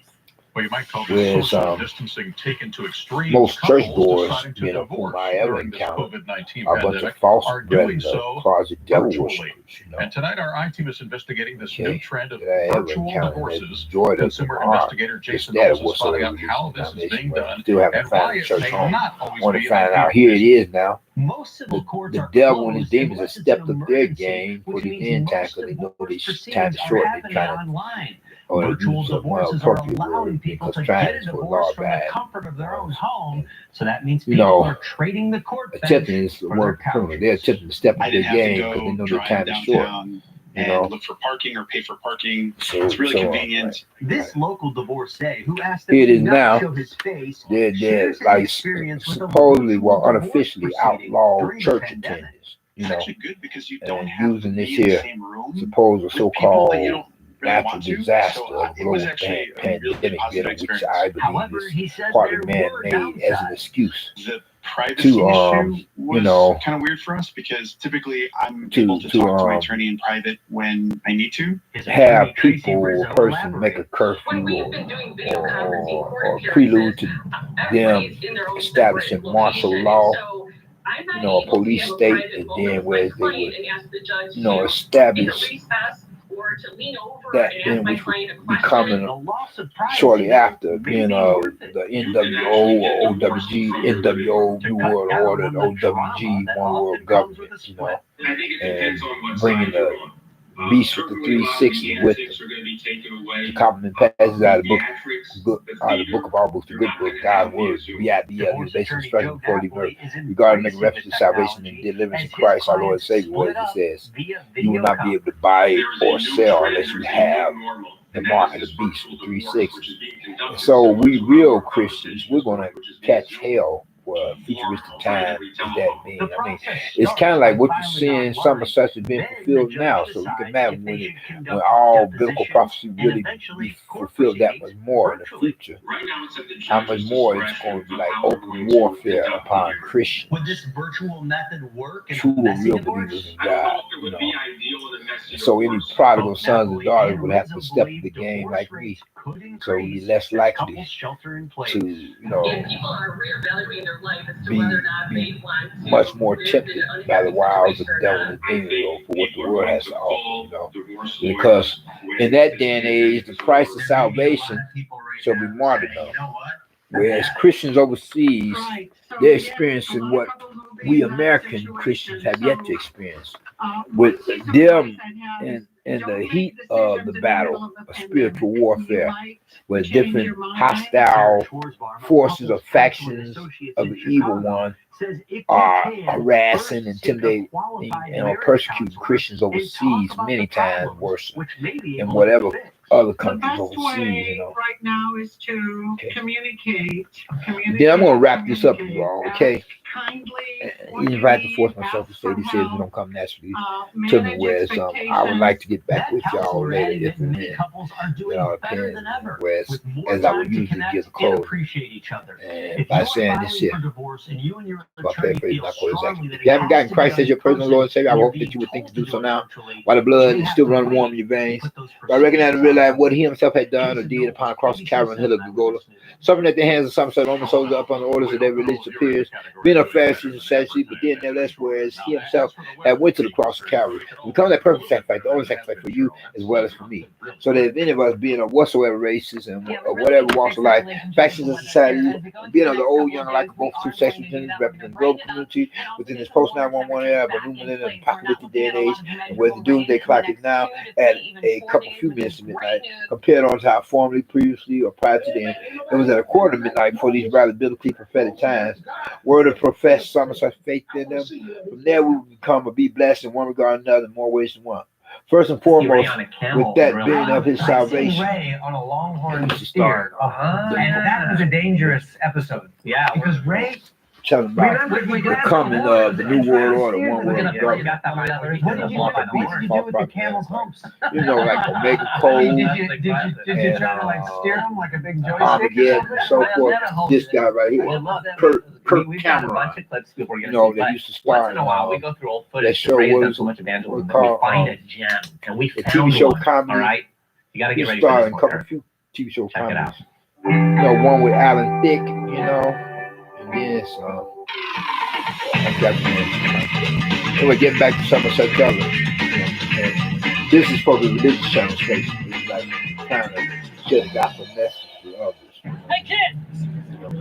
Well, you might call this Whereas, social distancing taken to extremes. most church Couples doors, deciding to you know, divorce whom I ever during this encountered COVID-19 are a bunch of pandemic false are brethren, doing so closet devil virtually. worshippers, you know. And tonight our I-team is investigating this new Okay, trend of that I ever virtual encountered, divorces. enjoyed it Consumer from my heart. investigator It's Jason that Knowles is whatsoever finding out how religious this is being denomination, but done still haven't and found why a it church may home. not always Want to be find ideal. out, here it is now. Most civil courts The are devil and his closed demons have unless it's stepped an up their emergency, game for which the means end time most because they know divorce this time proceedings is are short. They happening kind of online. or Virtual use some more divorces are appropriate allowing word people because to get trying a is for law divorce from the bad. comfort of their own home. So that means You people know, are trading the court bench attempting is the for word their criminal. They're attempting to step I up their didn't have to game because they go know their drive time is short. downtown You and know, look for parking or pay for parking. so It's really so convenient. This local divorcee who asked that here it he is not now. show his face They're shares his like experience with a supposedly, virtual well, divorce unofficially proceeding outlawed during the church pandemic. attendants. You It's know, actually good because you don't and have to using this be in the here same room supposed with so-called people that you don't really natural want to. disaster So of it was global actually a really pandemic, positive which experience. I believe However, he is says partly there were man-made as an downsides. excuse The privacy to issue was you know, kind of weird for us because typically I'm able to talk to my attorney in private when I need to. have people or person make a curfew or prelude to them establishing martial law, you know, a police state, and then where they would, you know, establish that then which would be coming shortly after being the NWO or OWG, NWO, New World Order, OWG, One World Government, you know, and bringing the beast with the 360 with them. The compliment passes out of the book of all books, the good book, God's word, B.I.B.L. His basic instruction before leaving earth, regarding making reference to salvation and deliverance in Christ, our Lord and Savior. What it says, you will not be able to buy it or sell unless you have the mark of the beast, the 360. So we real Christians, we're gonna catch hell for a futuristic time as that being. I mean, it's kind of like what you're seeing, some of such is being fulfilled now. So you can imagine when all biblical prophecy really be fulfilled that much more in the future, how much more it's going to be like open warfare upon Christians. Would this virtual method work? True and real believers in God, you know. So any prodigal sons and daughters would have to step in the game like me. So we'd be less likely to, you know, be much more tempted by the wiles of the devil and demons or for what the world has to offer, you know. Because in that day and age, the price of salvation shall be martyrdom. Whereas Christians overseas, they're experiencing what we American Christians have yet to experience. With them in the heat of the battle of spiritual warfare, where different hostile forces or factions of the evil one are harassing, intimidating, and persecuting Christians overseas many times worse than whatever other countries overseas, you know. Right now is to communicate. Then I'm gonna wrap this up, you all, okay? Even if I have to force myself to say this is we don't come naturally to me, whereas I would like to get back with y'all later if and when y'all opinion, whereas as I would usually give the close. And by saying this here, by paraphrasing, not quite exactly. If you haven't gotten Christ as your personal Lord and Savior, I hope that you would think to do so now, while the blood is still running warm in your veins. By recognizing and realizing what he himself had done or did upon cross the Calvary and hill of Golgotha, suffering at the hands of some such Roman soldiers up on the orders of their religious superiors, being a Pharisee and Sadducee, but then nevertheless, whereas he himself had went to the cross of Calvary, become that perfect sacrifice, the only sacrifice for you as well as for me. So that if any of us, being of whatsoever races and whatever walks of life, factions of society, being of the old, young, alike, both two sexual genders, representing the global community within this post 911 era, but new millennium apocalyptic day and age, and where the doomsday clock is now at a couple few minutes to midnight, compared on to how formerly, previously, or prior to then, it was at a quarter of midnight for these rather biblically prophetic times. Word of profess some of such faith in them. From there, we will become or be blessed in one regard or another in more ways than one. First and foremost, with that being of his salvation. Ray on a longhorn steer. And that was a dangerous episode. Yeah. Because Ray telling about the coming of the new world order, one world government. What did you do with the camel's humps? You know, like Omega Code Did you try to like steer them like a big joystick? Armageddon and so forth. This guy right here, Kirk Cameron, you know, that used to star in that show was called a gem, and we the TV show comedy. All right, you got to get ready for starred this in a one. couple few TV show comedies. You know, one with Alan Thicke, you know, and then I got the anyway, getting back to some of such other. This is for the religious channel space. It's like kind of just got the message to others. Hey kid,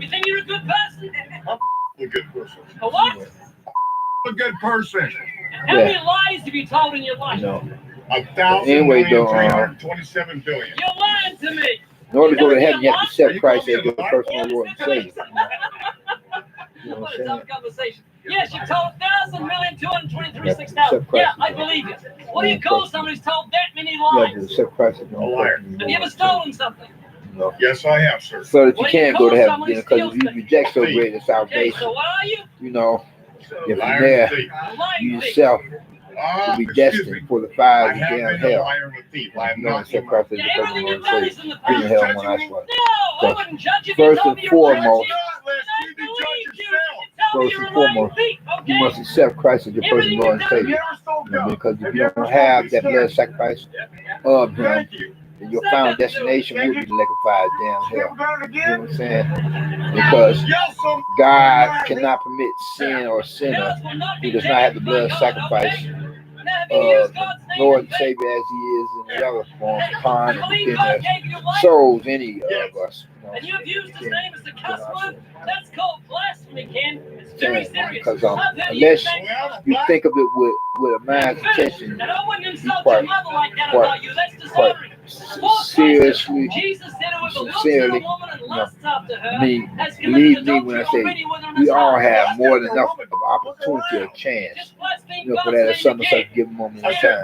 you think you're a good person? A good person. A what? A good person. How many lies have you told in your life? No. 1,000 Anyway, though, 327 billion. You're lying to me. in order to go to heaven, you have to accept Christ as your personal Lord and Savior. You know what I'm saying? Conversation. Yes, you told 1,000,223,600. Yeah, I believe you. What do you call somebody who's told that many You have lies? to accept Christ as your liar. personal Have you ever Lord. stolen something? No. Yes, I have, sir. So that you What do you can't call go to heaven, somebody because if steals you things? reject so great a Okay, salvation, so what are you? you know, if Liar from there, and thief. A lying you thief. yourself will be Excuse me. destined for the I fires of have damn been a hell. liar and a thief. I am You don't not accept Christ as Yeah, your everything personal you've Lord done and is Savior. in the Bring past. hell when I swear. No, I wouldn't judge you if you First told and me you're a liar. foremost, First and foremost, you must accept Christ as your personal Lord and Savior. You know, because if you don't have that blood sacrifice of Him, then your final destination will be the lake of fire, damn hell. You know what I'm saying? Because God cannot permit sin or sinner who does not have the blood sacrifice of Lord and Savior as He is in the other form upon and within their souls, any of us. And you have used His name as a cuss word? That's called blasphemy, Ken. It's very serious. Because I've heard unless say- you think of it with a mind's attention, And I wouldn't be insult quite, your mother like that quite, about you. That's quite dishonoring. seriously, Jesus said whoever looks at a sincerely, woman and you know, lusts after her I mean, has believe committed me when I adultery say already with her in we his all heart. have more than enough of opportunity or chance, you know, for that some of us give a moment in time,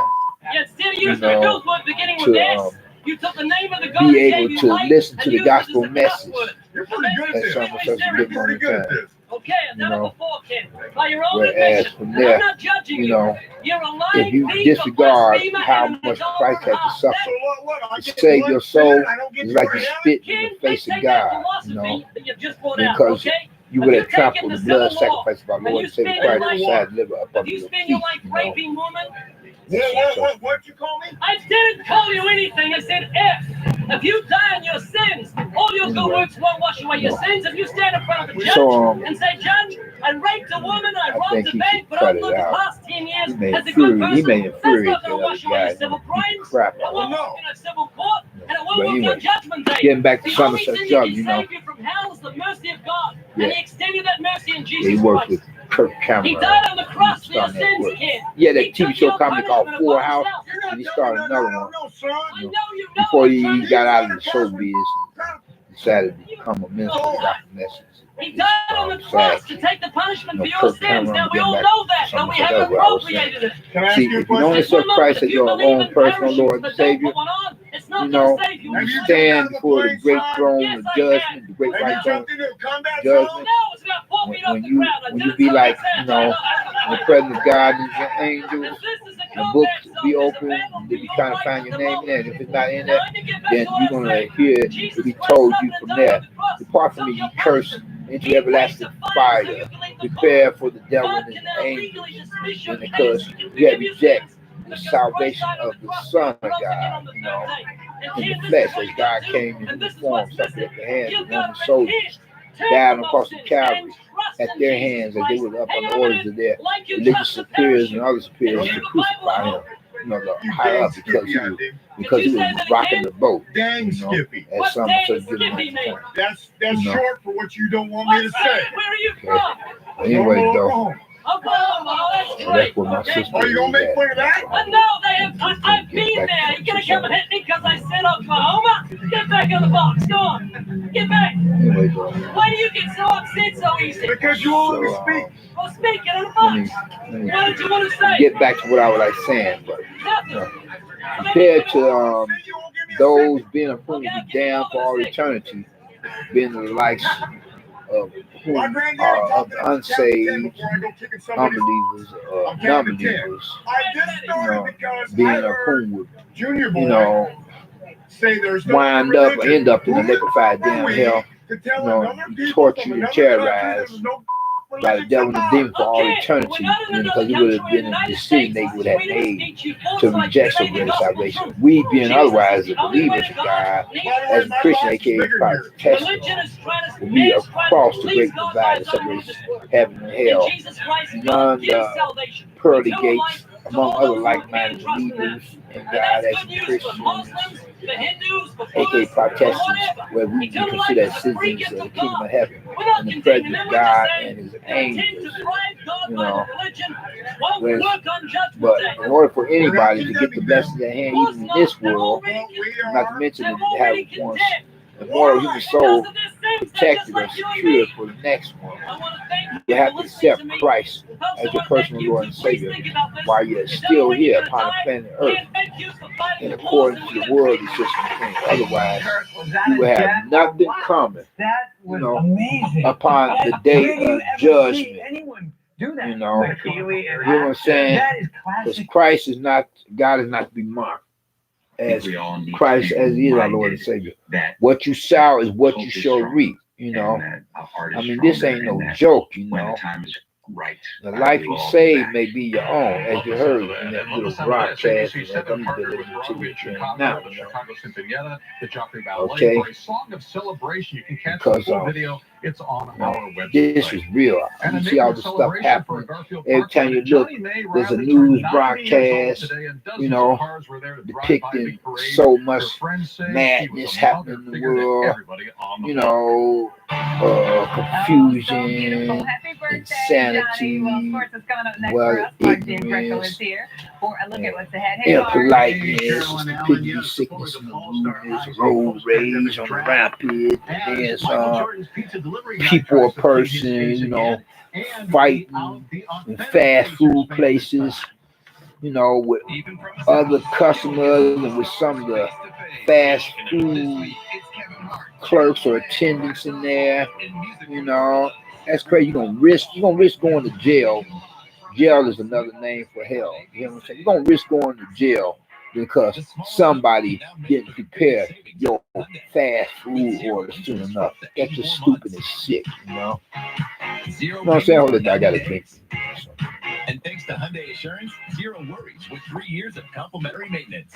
Yeah, instead of you using a know, filth word beginning with to S, you took the name of the God be who gave able you to life listen and to the used it as gospel a cuss message. word. You're pretty good at And this. some of us give a moment in time. Okay, I've done You know, it before, Ken. By your own whereas admission. from And there, I'm not judging you know, You're a lying if you thief, a disregard blasphemer, how and an much adulterer Christ had to and suffer I to get save one your soul, sin, I don't get it's to like you heaven? spit in the face of take that God, you know, philosophy that you've just brought out, because okay? you If would you have take it trampled in the the blood civil law, sacrifice of our and Lord you and Savior spend your Christ life, decided to live up if under you your spend feet, your life you know. raping women, What'd you call me? I didn't call you anything. I said if you die in your sins, all your good works won't wash away your sins. If you stand in front of the judge and say, Judge, I raped a woman, I robbed a bank, but I've lived the past 10 years as a good person, that's not going to wash away your civil crimes. It won't work in a civil court, and it won't work on Judgment Day. Getting back to The some only of such thing stuff, that you can know, save you from hell is the mercy of God, Yeah. and He extended that mercy in he Jesus worked Christ. with Kirk He Cameron. died on the cross for your starting that sins, work. kid. Yeah, that He TV took show your comedy called punishment Full upon House, himself. and he started another one I know you know before I'm he trying to got do out of the something. show business and decided to become a minister of the gospel message. He died on the Sad. cross to take the punishment You for know, your Kirk sins. Cameron Now we getting all back know to that, some but of we such haven't other what I was saying. appropriated it. Can I ask See, you a if you don't question? accept Christ as your own personal Lord and Savior, It's not you know, gonna save you. you stand before the great throne of judgment, the great Have you white throne jumped into a combat judgment. zone? No, it's about 4 feet off When the you ground. I when did you it be so like, many you know, times. in the presence of God and your angels, This is a the books combat be zone. open, There's a and they be battle trying to for find your your life name in at there. the And if it's not in Now, there, let me get back then to what you're I'm gonna saying. hear it Jesus to be Christ told suffered you and from died there. on the cross. Depart from me, you cursed, into everlasting fire, prepare for the devil and his angels. And because you have rejected the salvation of the Son of God, you know, in the flesh, as God came in the form, suffered at the hands of Roman soldiers, died on the cross of Calvary at their hands as they were up on the orders of their religious superiors and other superiors to crucify him. You know, the high up because he was rocking the boat. Dang, You know, Skippy. as some such good point. That's You know. short for what you don't want me to say. Where are you Okay. from? Anyway, though, Oklahoma. Oklahoma. That's that's great. what my Okay. sister Are you gonna make fun of that? No, I've been there. You gonna come and hit me because I said Oklahoma? Get back in the box. Go on. Get back. Anyway, though, Why do you get so upset so easy? Because you won't let me speak. Well, speak in the let box. me What did you want to say? get back to what I was like saying, but Nothing. you know, compared to those being approved to be damned for all eternity, being the likes of who are of the unsaved, unbelievers, non-believers, being of whom would, wind up or end up in the liquefied damn hell, be tortured and terrorized by the devil and the demon for all eternity, because it would have been a decision they would have made to reject so great salvation. We being otherwise the believers of God, as a Christian, a.k.a. Protestant, we across the great divide that separates heaven and hell. None pearly gates among other like-minded believers in God as Christians, a.k.a. Protestants, where we consider as citizens of the kingdom of heaven and the presence of God and his angels, but in order for anybody to get the blessings at hand, even in this world, not to mention that you have one's immortal human soul protected or secured for the next one, you have to accept Christ as your personal Lord and Savior while you're still here upon the planet Earth, in accordance to the worldly system of things. Otherwise, you will have nothing common, upon the day of judgment. You know what I'm saying? Because Christ is not, God is not to be mocked. As Christ, as he is our Lord and Savior. What you sow is what you shall reap. I mean, this ain't no joke. The life you save may be your own, as you heard in that little broadcast. Now, okay, because it's on our website. This is real. You see all this stuff happening. Every time you look, there's a news broadcast, depicting so much madness happening in the world, confusion, insanity, ignorance, impoliteness, stupidity, sickness, and rudeness, road rage on the rapid, and then some people or person, fighting in fast food places, with other customers and with some of the fast food clerks or attendants in there. That's crazy. You're gonna risk going to jail. Jail is another name for hell. You know what I'm saying? You're gonna risk going to jail because somebody didn't prepare your fast food order soon enough. That's just stupid and sick, You know what I'm saying? Hold on, I gotta drink. And thanks to Hyundai Assurance, zero worries with 3 years of complimentary maintenance.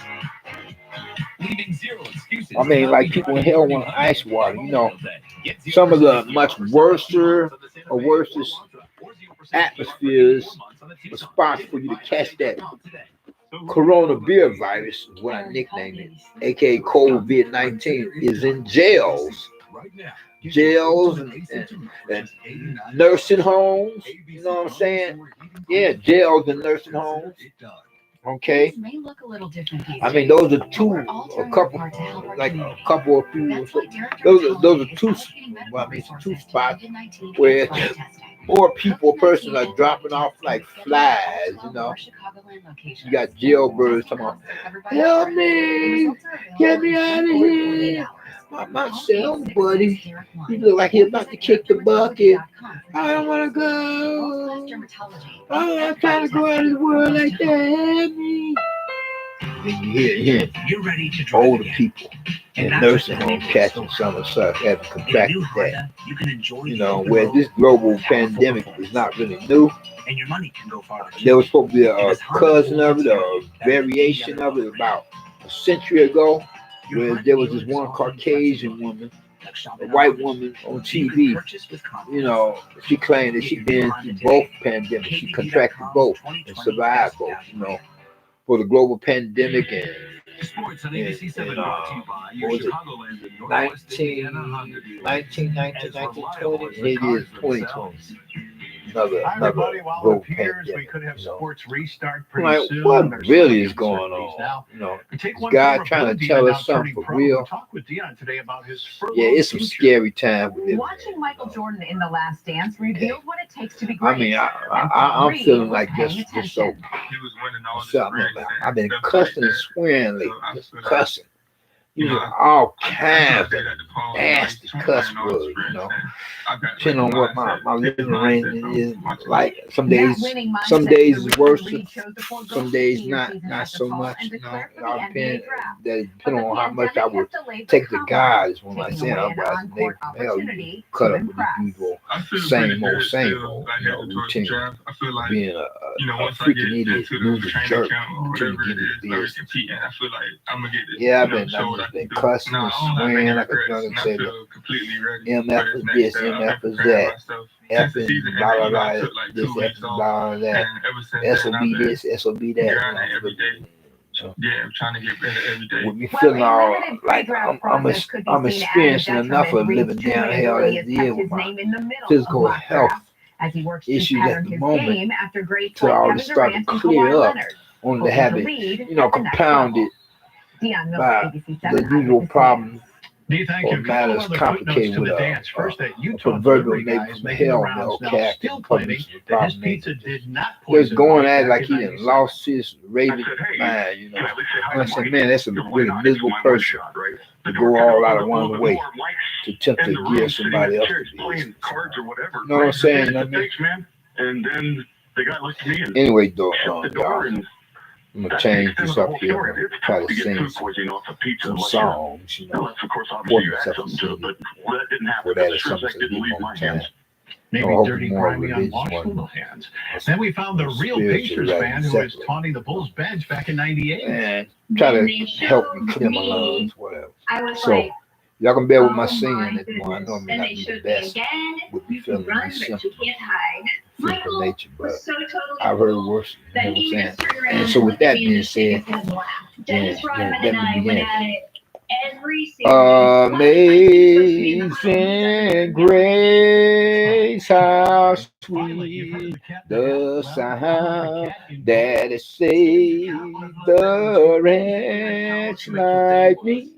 Leaving zero excuses. I mean, like people in hell want ice water. Some of the much worstest atmospheres or spots for you to catch that coronavirus, is what I nicknamed it, a.k.a. COVID-19, is in jails. Jails and nursing homes. You know what I'm saying? Yeah, jails and nursing homes. Okay. I mean, those are two spots where more people, persons are dropping off like flies. You got jailbirds talking about, help me, get me out of here. Myself, buddy. He look like he's about to kick the bucket. I don't want to go. I'm trying to go out of the world like that. Help me. Then you hear older people in nursing homes catching some of the stuff, having contracted that. Where this global pandemic is not really new. There was supposed to be a cousin of it, or a variation of it about a century ago, where there was this one Caucasian woman, a white woman on TV, she claimed that she'd been through both pandemics. She contracted both and survived both, for the global pandemic and what was it, 1920? Maybe it's 2020. Another global pandemic. Like, what really is going on? Is God trying to tell us something for real? Yeah, it's some scary time. Watching Michael Jordan in The Last Dance revealed what it takes to be great. I mean, I'm feeling like just so. I've been cussing and swearing lately, just cussing. using all kinds of nasty cuss words, you know. Depending on what my living arrangement is like. Some days is worse, some days not so much, you know. It all depends on how much I would take the guys when I say otherwise the name from hell, you cut up with the usual same old, you know, routine. Being a freaking idiot, losing jerk until you get his business. Yeah, I've just been cussing and swearing like a drunk and said, MF is this, MF is that, F is blah blah blah, this F is blah blah that, S will be this, S will be that. I'm trying to get better every day. With me feeling all like I'm experiencing enough of living down hell as it is with my physical health issues at the moment till all this start to clear up, only to have it, you know, compounded by the usual problems or matters complicated with a proverbial neighbor from hell, no cat, and publish the problem. Just going at it like he done lost his raving mind, you know. And I said, man, that's a really miserable person to go all out of one's way to attempt to give somebody else the business. You know what I'm saying? You know what I mean? And then they got like me and anyway, though, y'all. I'm gonna change this up here. I'm gonna try to sing some songs, you know, for myself for that or something to be more time. Maybe dirty, grimy, unwashable hands. Then we found the real Pacers fan who was taunting the Bulls bench back in '98. And try to help me clear my lungs, whatever. So y'all can bear with my singing at the moment. I know I'm not be the best with me feeling really simple. Physical nature, but I've heard worse than what I'm saying. And so with that being said, then let me begin. Amazing grace, how sweet the sound that it saved the wretch like me.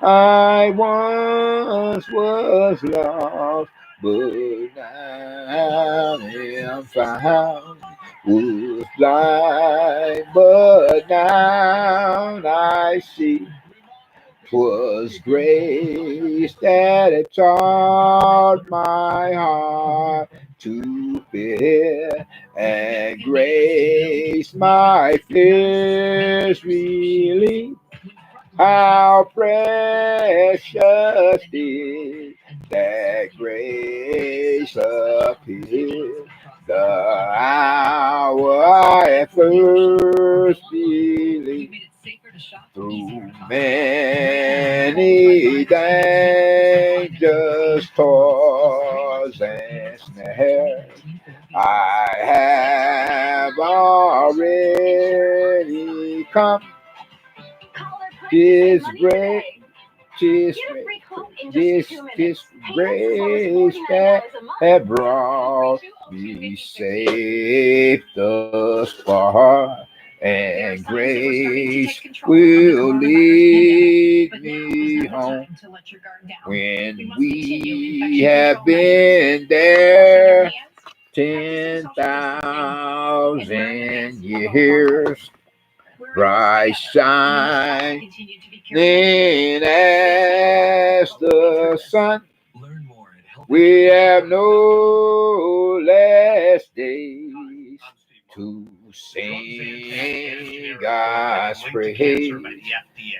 I once was lost, but now am found. Was blind, but now I see. 'Twas grace that had taught my heart to fear, and grace my fears relieved. How precious is that grace appeared the hour I first believed. Through many dangers, toils, and snares, I have already come. This grace that had brought me safe thus far, and grace will lead me home when we have been there 10,000 years. Bright shining as the sun, we have no less days to sing God's praise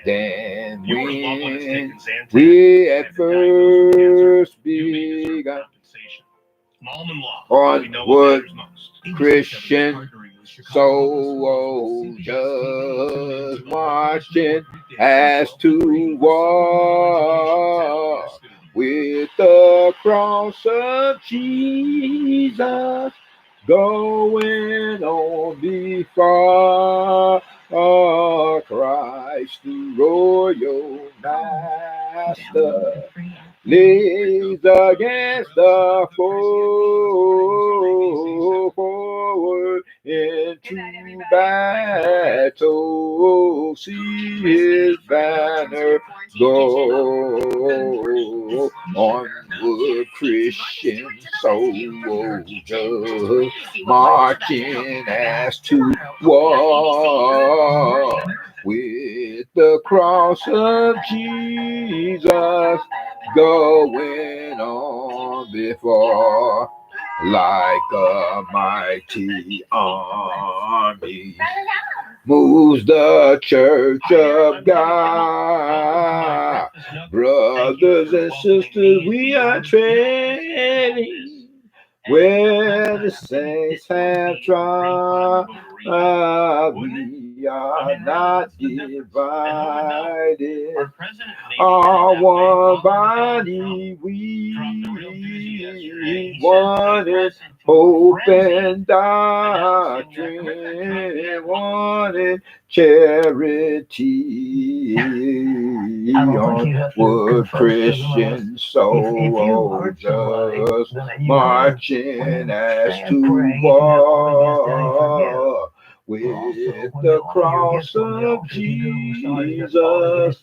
than when we at first begun. Onward, Christian soldiers marching as to war with the cross of Jesus going on before. Christ the royal master leads against the foe, forward into battle. See his banner go. Onward, Christian soldiers marching as to war with the cross of Jesus going on before, like a mighty army, moves the church of God. Brothers and sisters, we are treading where the saints have trod. We are not divided, all one body. We wanted hope and doctrine, wanted charity, onward Christian soldiers marching as to war with the cross of Jesus.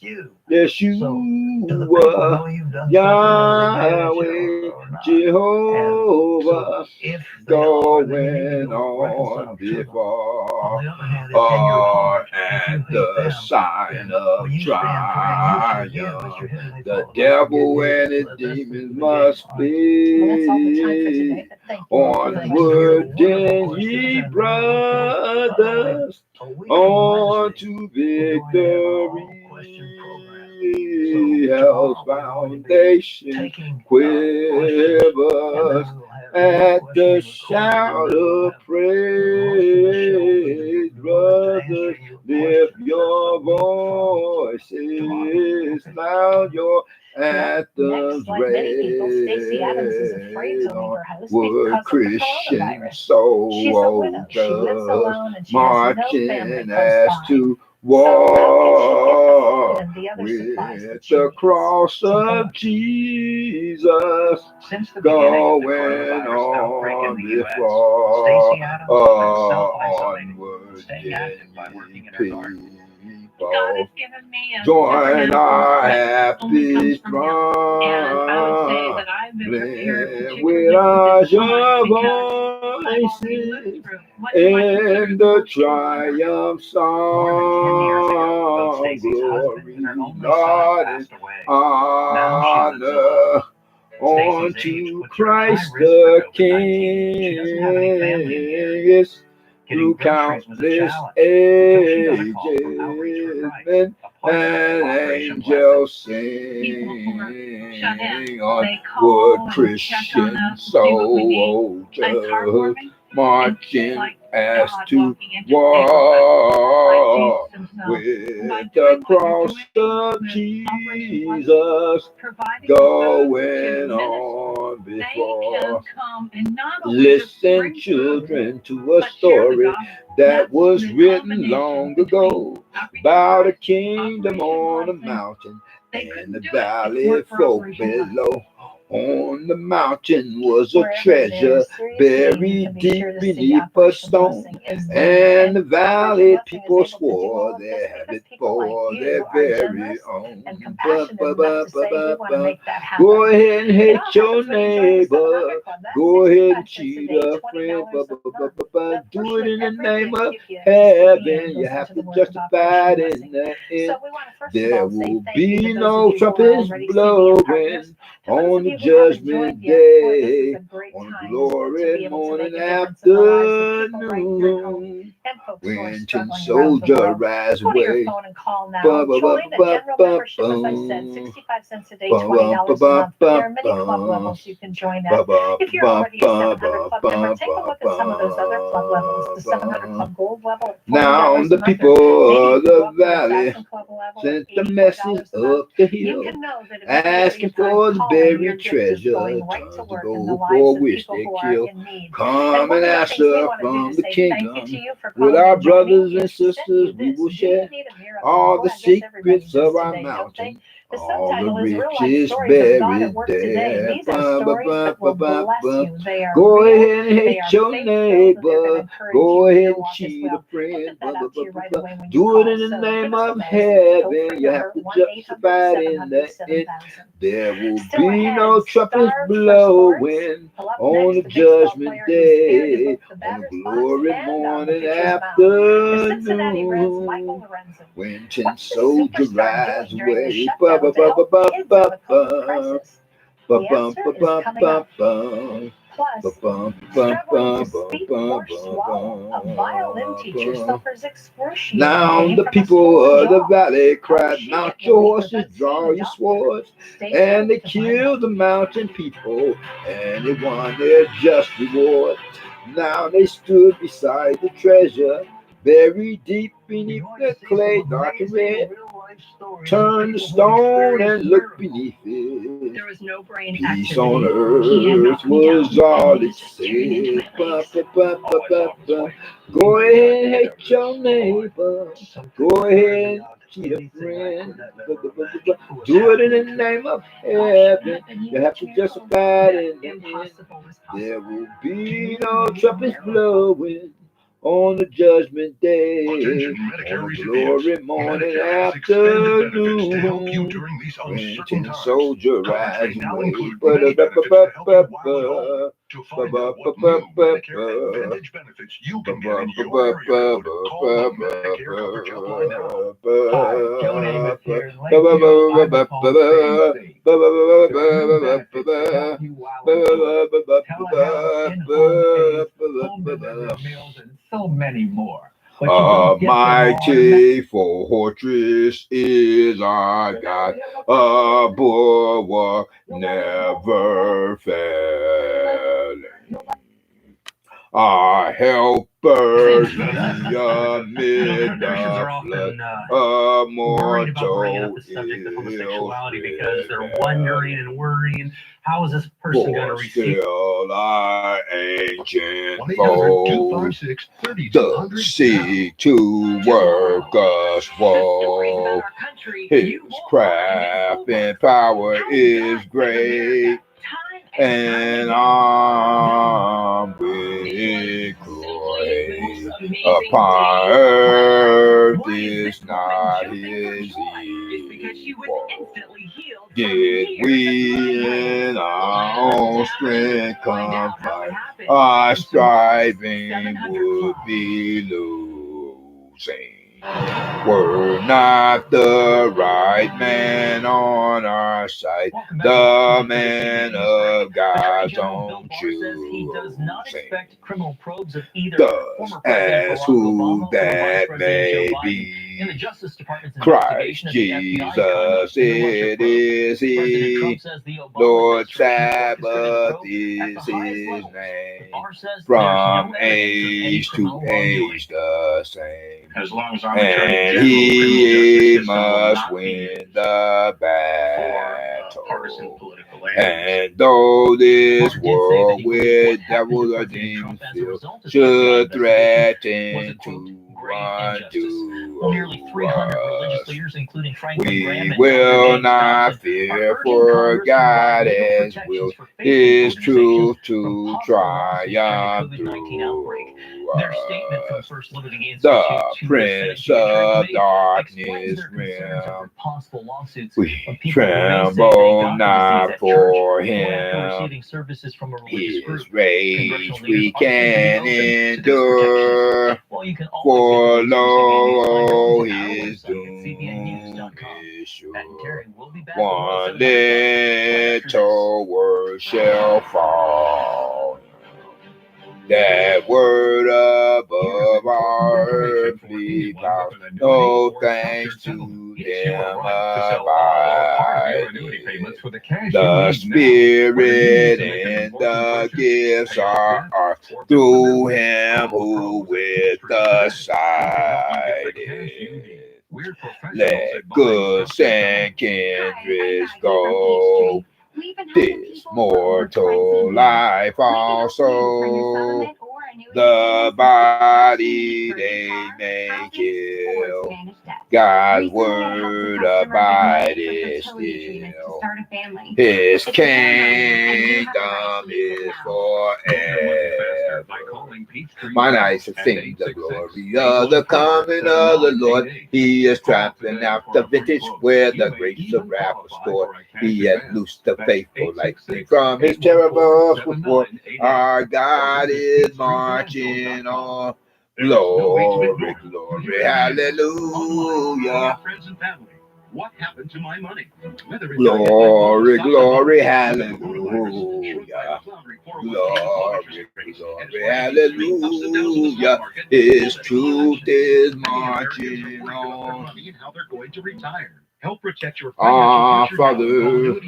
Yeshua, Yahweh, Jehovah, going on before, at the sign of triumph, the devil and his demons must be. Onward then, ye brothers, on to victory. Hell's foundation quivers at the shout of praise. Brothers, lift your voices loud, your anthems raise. Onward Christian soldiers marching as to war with the cross of Jesus going on before, onward people. Join our happy throng, blend with our voices in the triumph song. Glory, Lord, and honor unto Christ the King. Yes, through countless ages, men and angels sing, onward Christian soldiers marching as to war with the cross of Jesus going on before. Listen, children, to a story that was written long ago about a kingdom on a mountain and the valley folk below. On the mountain was a treasure buried deep beneath a stone, and the valley people swore they had it for their very own. Go ahead and hate your neighbor. Go ahead and cheat a friend. Do it in the name of heaven. You have to justify it in the end. There will be no trumpets blowing on the judgment day, on the glory morning afternoon, when 10 soldiers rise away. You can join that. If you're already a 700 Club member, take a look at some of those other club levels. The 700 Club Gold level. Now the people of the valley sent the message up the hill, asking for the buried treasure, time to go for which they kill. Come and answer from the kingdom. With our brothers and sisters, we will share all the secrets of our mountain, The All subtitle the is Real Life riches Stories of God at buried Work Today. there. These are stories that will bless you. They are Go real, ahead and they hate are your faith-filled, and they're neighbor. going to encourage Go you in ahead your and walk as cheat a well. We'll friend. get that out to you right away when you Do it call. in the So name give us a of buzz. heaven. Toll-free You have number to justify it in the 1-800-700-7000. end. There will Still be ahead, no trumpets Starved for blowing Sports. Up on next, the the baseball judgment player who's scared to day, book the on batter's the box glory and on the morning pitcher's mound. The Cincinnati Reds' afternoon. Michael Lorenzen. When 10 What's the soldiers superstar rise doing during the away. shutdown to help kids in the COVID crisis? The answer is coming up. Plus, struggling to speak or swallow, a violin teacher suffers excruciating Now pain the from a people swollen of the jaw. valley How cried, she mount get your relief horses, without draw seeing a your doctor? swords. Stay And they tuned to find out. killed the mountain people, and they won their just reward. Now they stood beside the treasure, buried deep beneath the clay, dark and red. Turn the stone and look beneath it. There was no brain Peace activity. on He had earth knocked me was down, all and he it just straight into said. my legs. Go ahead and hate your neighbor. Go ahead and cheat a friend. Do it in the name of heaven. You have to justify it in the end. There will be no trumpets blowing on the judgment day, Attention, on Medicare the recipients. glory morning Medicare has expanded benefits to help you afternoon. during these When uncertain 10 times. soldiers Coverage rise may now away. include many benefits to help you while at home. To find out what new Medicare Advantage benefits you can get in your area code, call the Medicare Coverage Helpline now. Hi, Joe Namath here in Lakeville, Idaho, Tennessee. There are new benefits to help you while at home. Telehealth, in-home aids, home delivery meals, and so many more. But you don't get them all in Mighty fortress is our God, a bulwark never failing. Our helper amid the flood, a Worried about bringing up mortal the subject of ill homosexuality because they're wondering and worrying, how is this person going to for receive? still our ancient 1-800-256-3200 does seek to work us woe. His craft and power is great, and armed with glory upon earth is not his equal. Did we in our own strength confide, our striving would be losing. Were not the right man on our side, the man of God's own choosing. Thus, as who that may be, Christ Jesus, it is He. Lord Sabbath is His name. From age to age the same. As long as I'm And He must win the battle. And though this world with devils or demons filled should threaten to undo us, we will not fear, for God has willed His truth to triumph through us. The Prince of Darkness realm, we tremble not for Him. His rage we can endure, for lo, His doom is sure. One little word shall fall, that word above our earthly powers, no thanks to them abiding. The Spirit and the gifts are through Him who with us sided. Let goods and kindreds go, this mortal life also, the body they may kill, God's Recently, I helped a word customer abided get fertility treatment to still. start a family. His It's a family. I do have the kingdom rights to use it is now. forever. Mine eyes have seen the glory of the coming of the Lord. He is trampling out the vintage where the grapes of wrath are stored. He has loosed the faithful lightning from his terrible before. Our God is marching on. Glory, glory, hallelujah. What happened to my money? Glory, glory, hallelujah. Glory, glory, hallelujah. His truth is marching on. How they're going to retire. Help protect your Our financial Father, future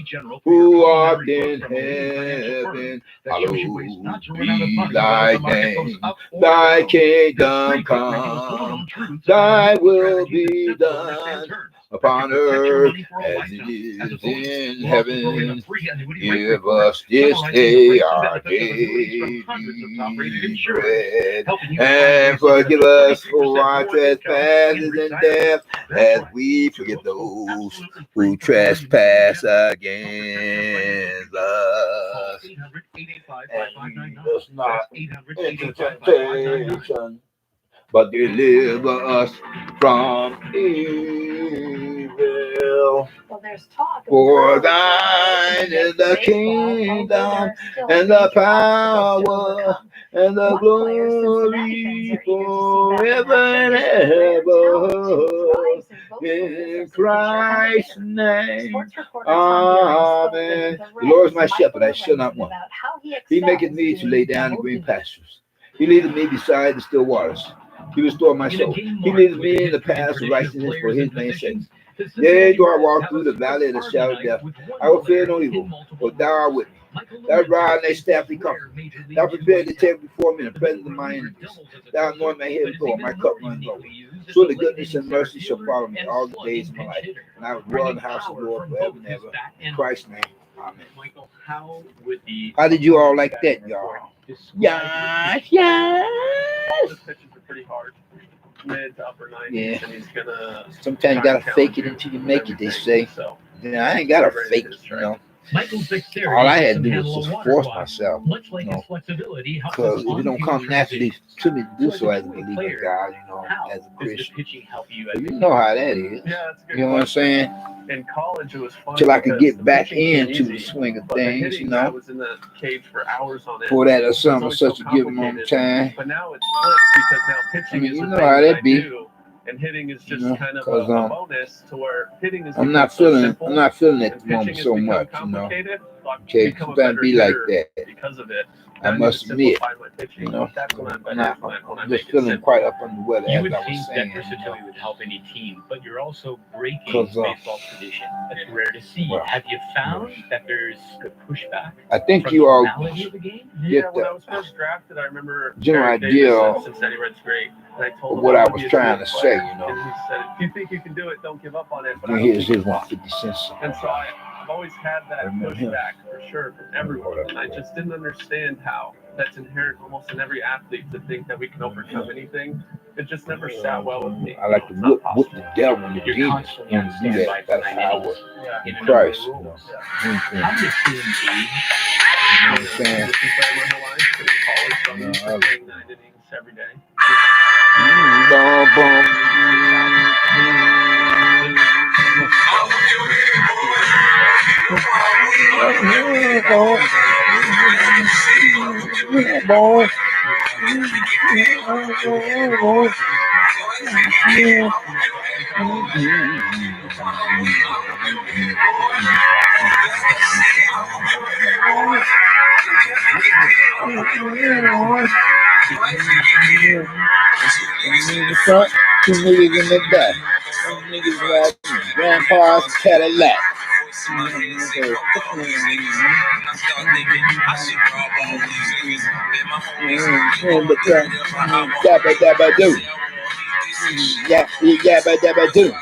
who art in heaven, hallowed be thy name. Thy kingdom come, thy will be done upon earth as it is in heaven. Give us this day our daily bread, and forgive us for our trespasses and debts, as we forgive those who trespass against us. And lead us not into temptation, but deliver us from evil. Well, there's talk. For thine is the kingdom and the power and the glory forever and ever. In Christ's name, amen. The Lord is my shepherd, I shall not want. He maketh me to lay down in green pastures. He leadeth me beside the still waters. He restored my soul. He leadeth me in the paths of righteousness for his name's sake. Yea, though I walk through the valley of the shadow of death, I will fear no evil, for thou art with me. Thy rod and thy staff they comfort me. Thou prepared the table before me in the presence of my enemies. Thou anoint my head with oil, my cup runneth over. Surely goodness and mercy shall follow me all the days of my life, and I will dwell in the house of the Lord forever and ever. In Christ's name, amen. How did you all like that, y'all? Yes, yes. The pitches are pretty hard. Mid to upper 90s, Yeah. and he's gonna. Sometimes you gotta fake it until you make it, they say. Yeah, I ain't gotta fake it, you know. All I had to do was just force myself, you know, because if it don't come naturally to me to do so as a believer in God, you know, as a Christian, but you know how that is. You know what I'm saying? In college, it was fun Till I could because get the back pitching came into the easy, swing of but the things, hitting, you I know. was in the cage for hours on end. For that or It was something always such so a given moment complicated. time. But now it's flipped because now I pitching mean, is you the know thing how that that I be. do, and hitting is just You know, kind of cause a bonus to where hitting is I'm not so feeling simple, I'm not feeling and at the moment pitching has so become much, you know. complicated. So I've Okay, become a sometimes better be like hitter that. because of it. I Now I need must to admit, simplify my pitching. you know, That's when I'm I'm better not, when I I'm make just it feeling simple. quite up under the weather, You as would I was think saying, that you know. versatility would help any team, but you're also breaking 'Cause, baseball tradition. That's rare to see. well, Have you found that there's a pushback I think from you the all reality of the game? Yeah, get when I the was first drafted, I remember general Eric idea Davis of at Cincinnati Reds great, and I told him what I wanna was be a trying good to say, player, you know. and he said, "If you think you can do it, don't give up on it." But I And don't here's give his up. 150 cents. And so I've always had I that remember him. pushback for sure from everyone, and I just didn't understand how that's inherent almost in every athlete to think that we can overcome anything. It just never sat well with me. I like to whoop the devil and the demons and do that by the power in Christ, you know. Anything. How did team be? You know what I'm saying? No, I- 9 innings every day. Front, 2 niggas in the back. Some niggas ride grandpa's Cadillac. Dabba dabba do. Yabba dabba do.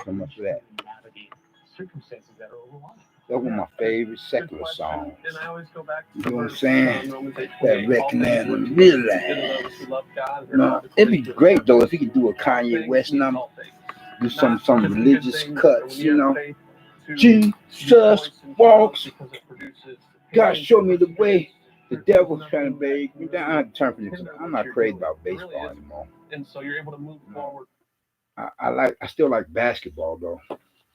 So much for that. That's one of my favorite secular songs. And I always go back to You know what I'm verse, saying? Romans That 8:28, recognize all and things work together realize. for those who love God and are No, called it'd be according to his great though purpose. if he could do a All Kanye things West means number, all things. do some Not because of good religious things, or cuts, when you you know. have faith to Jesus rejoice in trials walks. because it produces God patience showed and me the way. The there's devil's trying to nothing beg me down. I turn from this. I'm not crazy about baseball anymore. and so you're able to move forward. I still like basketball though.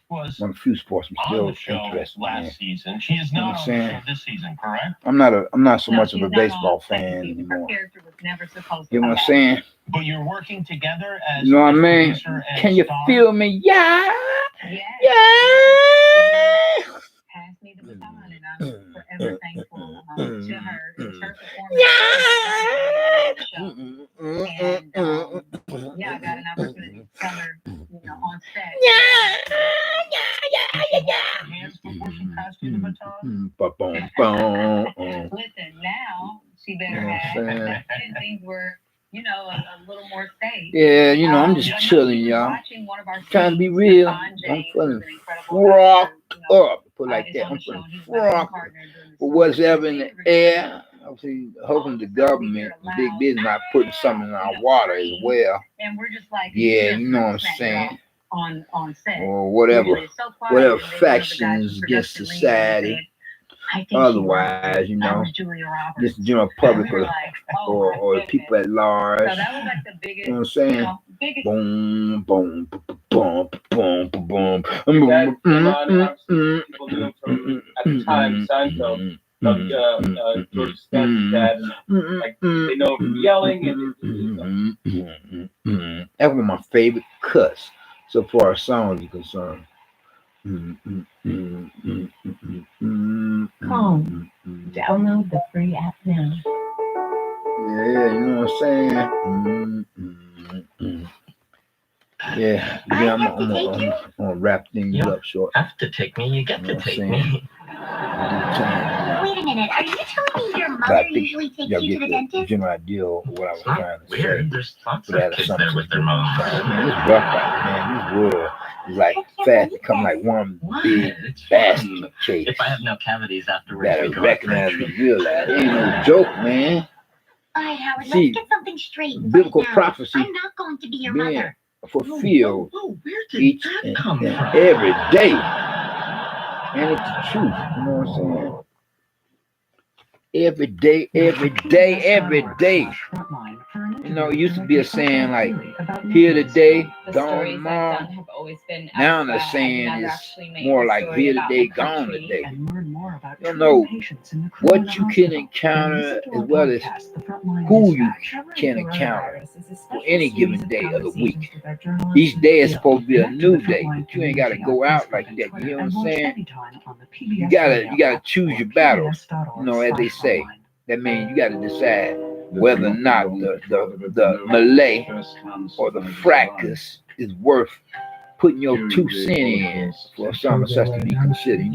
One of the few sports I'm still interested in. Last season. She is not on the show this season, correct? I'm not so much of a baseball fan anymore. You know what I'm saying? But you're working together as You know what I a mean? producer and Can you star? feel me? Yeah. Yeah. Pass me the baton, and I'm forever thankful to her. It's her performance. And yeah, I got an opportunity to tell her, on set. Listen, now she better have. Back then things were, a little more safe. Yeah, I'm just chilling, y'all. Trying to be real. I'm feeling rocked up. Put it like that. I'm feeling rocked. But whatever in the air, I'm hoping the government, big business, not putting something in our water as well. And we're just like, yeah, you know what I'm saying. On set. Or whatever factions against society. Otherwise, just the general public or the people at large. So that was like the biggest, you know what I'm saying? Boom, boom, boom, boom, boom, boom. At the time, Seinfeld, George Costanza's dad, like they know yelling and that's one of my favorite cuts so far as songs are concerned. Home. Download the free app now. Yeah, you know what I'm saying? Yeah, I'm gonna wrap things up short. Have to take me, you get to take me. Wait a minute, are you telling me your mother usually takes you to the dentist? The general idea of what I was trying to Weird. say. There's lots of kids there with their moms. It's rough out, man. This world is like fast to come like one big basket case. If I have no cavities afterwards, Gotta recognize and realize it ain't no joke, man. All right, Howard, See, let's get something straight. biblical right now. prophecy I'm not going to be your being mother. fulfilled each and every day. And it's the truth, you know what I'm saying? Every day, every day, every day. It used to be a saying like, here today, gone tomorrow. Now the saying is more like here today, gone today. You know what you can encounter as well as who you can encounter for any given day of the week. Each day is supposed to be a new day, but you ain't got to go out like that. You know what I'm saying? You gotta choose your battles. As they say. That means you got to decide whether or not the Malay or the fracas is worth putting your 2 cents in for something such to be considered,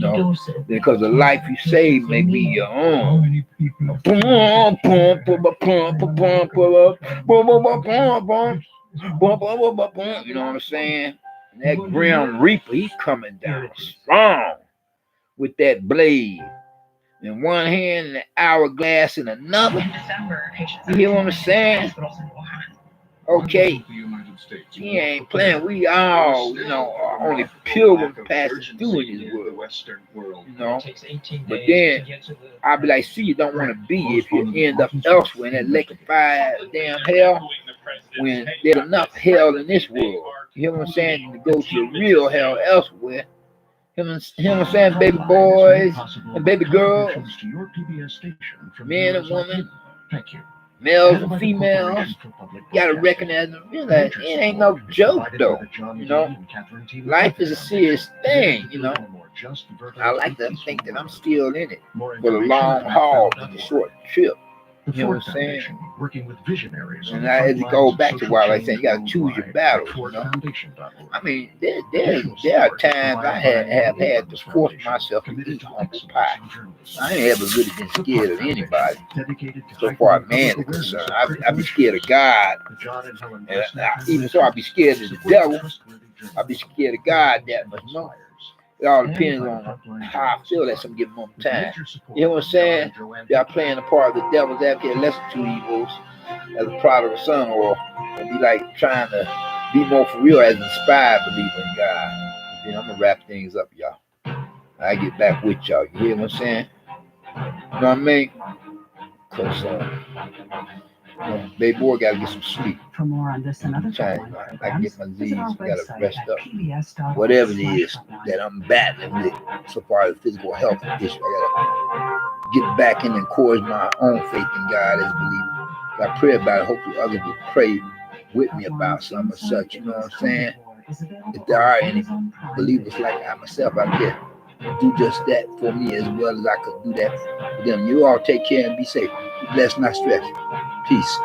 because the life you save may be your own. You know what I'm saying? And that Grim Reaper, he's coming down strong with that blade. In one hand and an hourglass in another. You hear what I'm saying? Okay. He ain't playing. We all, are only pilgrims passing through in this world. But then I'll be like, see, you don't want to be if you end up elsewhere in that lake of fire, damn hell, when there's enough hell in this world. You know what I'm saying? To go to real hell elsewhere. You know what I'm saying? Baby boys and baby girls, men and women, males and females, you gotta recognize them. Realize it ain't no joke though. Life is a serious thing. I like to think that I'm still in it for the long haul, for the short trip. You know what I'm saying? Working with visionaries. And I had to go back to why I said you gotta choose your battles. I mean, there are times I have had to force myself to eat humble pie. I ain't ever really been scared of anybody. So far, man is concerned. I be scared of God. And even so, I be scared of the devil. I be scared of God that much more. It all depends on how I feel at some given moment in time. You know what I'm saying? Y'all playing the part of the devil's advocate, lesser two evils, as a prodigal-son, or be like trying to be more for real as an inspired believer in God. Then I'm gonna wrap things up, y'all. I get back with y'all. You hear what I'm saying? You know what I mean? Cause baby boy gotta get some sleep. For more on this and other time, I can get my Z's, gotta rest up. Whatever it is that I'm battling with, so far as physical health issue, I gotta get back in and encourage my own faith in God as a believer. I pray about it. Hopefully others will pray with me about something or such. You know what I'm saying? If there are any believers like I myself out there, do just that for me as well as I could do that for them. You all take care and be safe. Be blessed, not stressed. Peace.